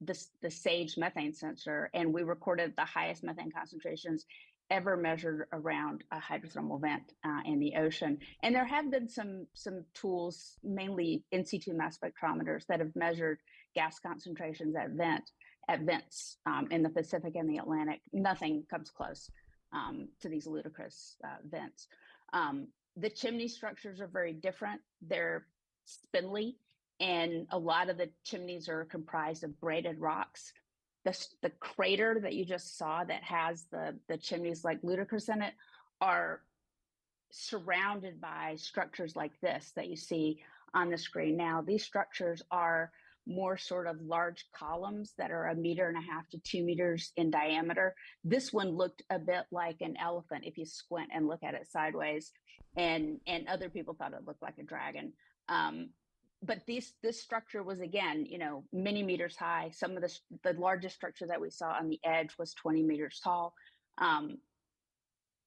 the SAGE methane sensor, and we recorded the highest methane concentrations ever measured around a hydrothermal vent in the ocean. And there have been some tools, mainly in situ mass spectrometers, that have measured gas concentrations at vents in the Pacific and the Atlantic. Nothing comes close to these ludicrous vents. The chimney structures are very different. They're spindly, and a lot of the chimneys are comprised of braided rocks. The crater that you just saw that has the chimneys like ludicrous in it are surrounded by structures like this that you see on the screen now. These structures are more sort of large columns that are 1.5 meters to 2 meters in diameter. This one looked a bit like an elephant if you squint and look at it sideways, and other people thought it looked like a dragon. But this structure was, again, many meters high. Some of the largest structure that we saw on the edge was 20 meters tall.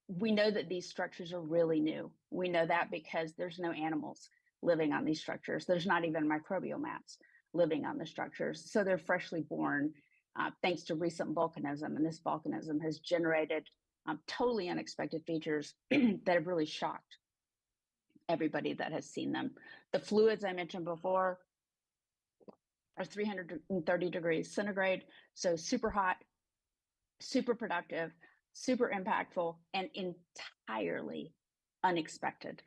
We know that these structures are really new. We know that because there's no animals living on these structures. There's not even microbial mats living on the structures. So they're freshly born thanks to recent volcanism. And this volcanism has generated totally unexpected features that have really shocked everybody that has seen them. The fluids I mentioned before are 330 degrees centigrade, so super hot, super productive, super impactful, and entirely unexpected.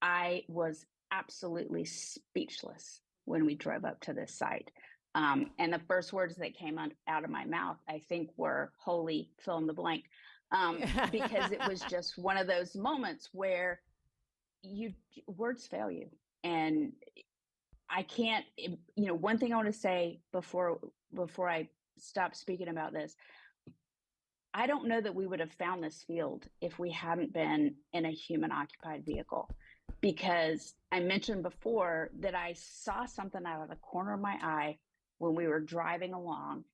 I was absolutely speechless when we drove up to this site. And the first words that came out of my mouth, I think, were "holy fill in the blank," because it was just one of those moments where words fail you. And I can't, one thing I want to say before I stop speaking about this, I don't know that we would have found this field if we hadn't been in a human occupied vehicle, because I mentioned before that I saw something out of the corner of my eye when we were driving along.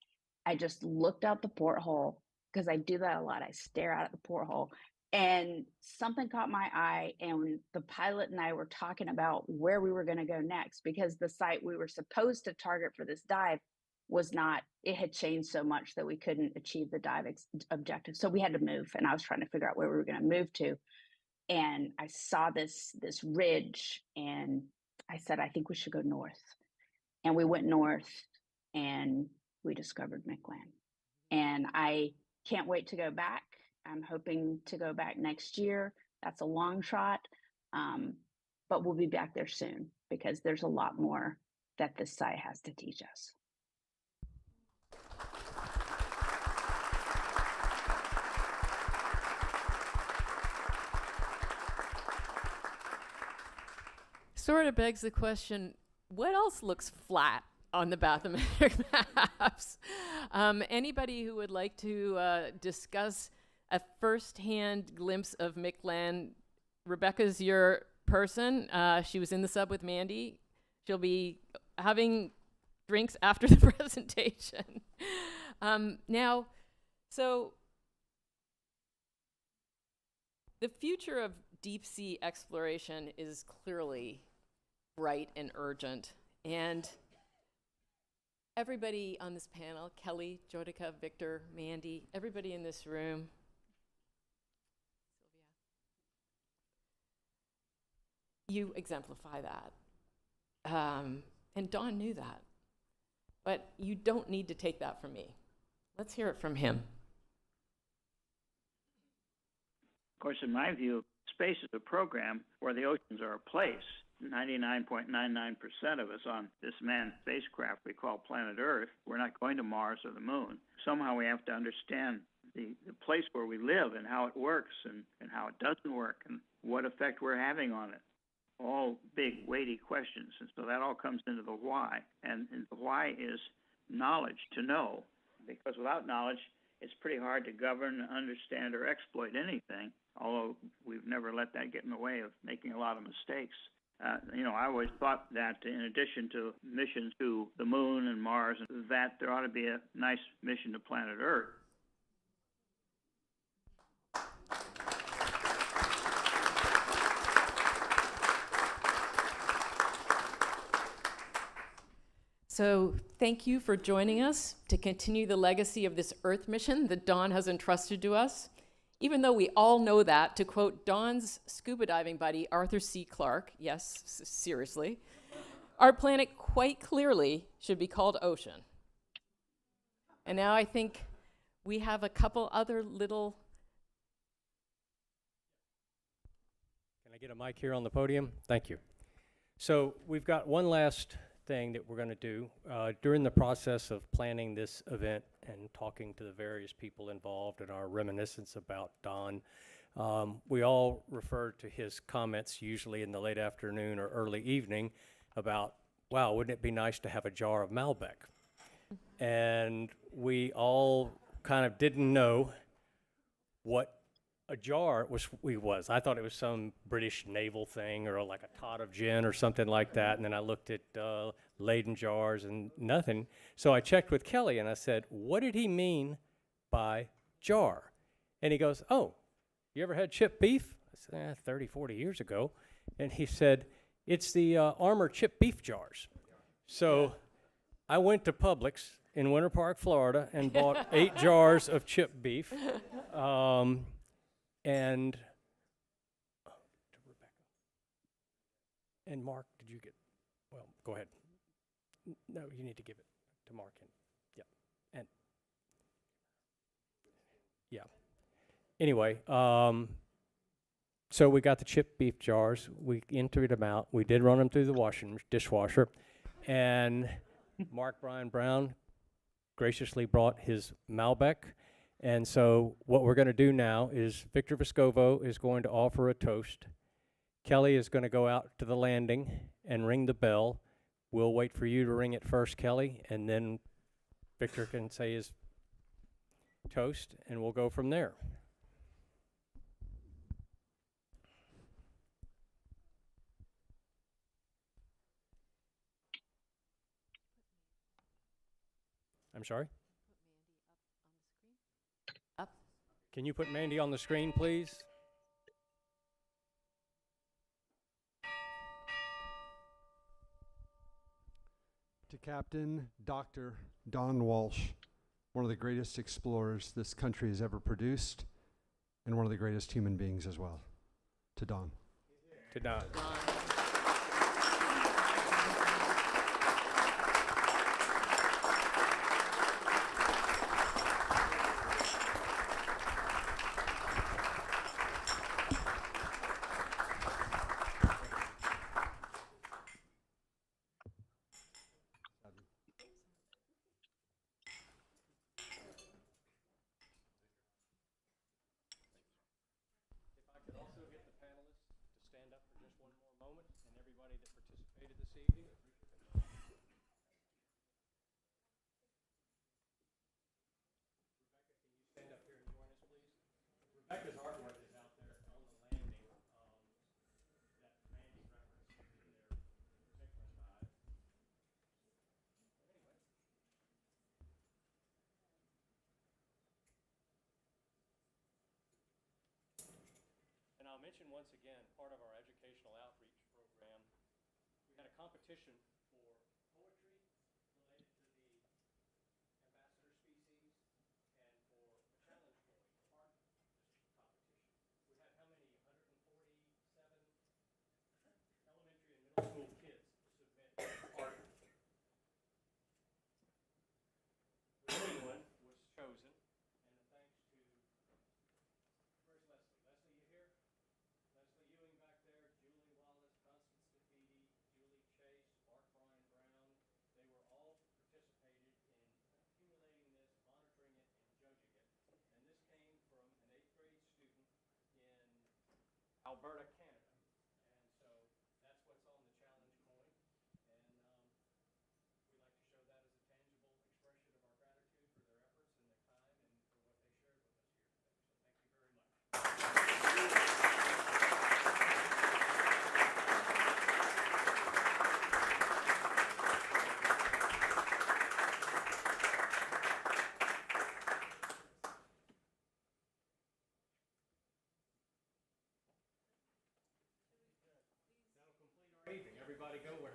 I just looked out the porthole, because I do that a lot. I stare out at the porthole, and something caught my eye, and the pilot and I were talking about where we were going to go next, because the site we were supposed to target for this dive was not, it had changed so much that we couldn't achieve the dive objective. So we had to move, and I was trying to figure out where we were going to move to. And I saw this ridge, and I said, I think we should go north. And we went north, and we discovered Miklan. And I can't wait to go back. I'm hoping to go back next year. That's a long shot, but we'll be back there soon, because there's a lot more that this site has to teach us. Sort of begs the question, what else looks flat on the bathymetric maps? Anybody who would like to discuss a first-hand glimpse of Miklan? Rebecca's your person. She was in the sub with Mandy. She'll be having drinks after the presentation. Now, so the future of deep sea exploration is clearly bright and urgent. And everybody on this panel, Kelly, Jyotika, Victor, Mandy, everybody in this room, you exemplify that. And Don knew that. But you don't need to take that from me. Let's hear it from him. Of course, in my view, space is a program where the oceans are a place. 99.99% of us on this manned spacecraft we call planet Earth, we're not going to Mars or the moon. Somehow we have to understand the place where we live and how it works and how it doesn't work and what effect we're having on it. All big, weighty questions. And so that all comes into the why. And the why is knowledge, to know. Because without knowledge, it's pretty hard to govern, understand, or exploit anything, although we've never let that get in the way of making a lot of mistakes. I always thought that in addition to missions to the moon and Mars, that there ought to be a nice mission to planet Earth. So thank you for joining us to continue the legacy of this Earth mission that Don has entrusted to us. Even though we all know that, to quote Don's scuba diving buddy, Arthur C. Clarke, yes, seriously, our planet quite clearly should be called ocean. And now I think we have a couple other little... Can I get a mic here on the podium? Thank you. So we've got one last thing that we're going to do during the process of planning this event and talking to the various people involved in our reminiscence about Don. We all refer to his comments usually in the late afternoon or early evening about, wow, wouldn't it be nice to have a jar of Malbec? And we all kind of didn't know what a jar was. I thought it was some British naval thing or like a tot of gin or something like that. And then I looked at Leyden jars and nothing. So I checked with Kelly and I said, what did he mean by jar? And he goes, oh, you ever had chipped beef? I said, 30, 40 years ago. And he said, it's the Armour chipped beef jars. So I went to Publix in Winter Park, Florida, and bought 8 jars of chipped beef. And to Rebecca. And Mark, did you get, well, go ahead. No, you need to give it to Mark. And, yeah. And, yeah. Anyway, so we got the chipped beef jars. We emptied them out. We did run them through the dishwasher. And Mark Brian Brown graciously brought his Malbec. And so what we're going to do now is Victor Vescovo is going to offer a toast. Kelly is going to go out to the landing and ring the bell. We'll wait for you to ring it first, Kelly, and then Victor can say his toast, and we'll go from there. I'm sorry? Can you put Mandy on the screen, please? To Captain Dr. Don Walsh, one of the greatest explorers this country has ever produced, and one of the greatest human beings as well. To Don. To Don. Rebecca's artwork is out there on the landing that Randy referenced in their particular side. mention once again, part of our educational outreach program, we had a competition for poetry related to the ambassador species and for a challenge point art competition. We had how many? 147 elementary and middle school kids submit art. The winning one was chosen, and thanks to, where's Leslie? Leslie, you here? Leslie Ewing back there, Julie Wallace, Constance DeFeedy, Julie Chase, Mark Brian Brown. They were all participated in accumulating this, monitoring it, and judging it. And this came from an 8th grade student in Alberta, Canada. And so that's what's on the challenge coin. And we like to show that as a tangible expression of our gratitude for their efforts and their time and for what they shared with us here today. So thank you very much. That'll complete our evening. Everybody go where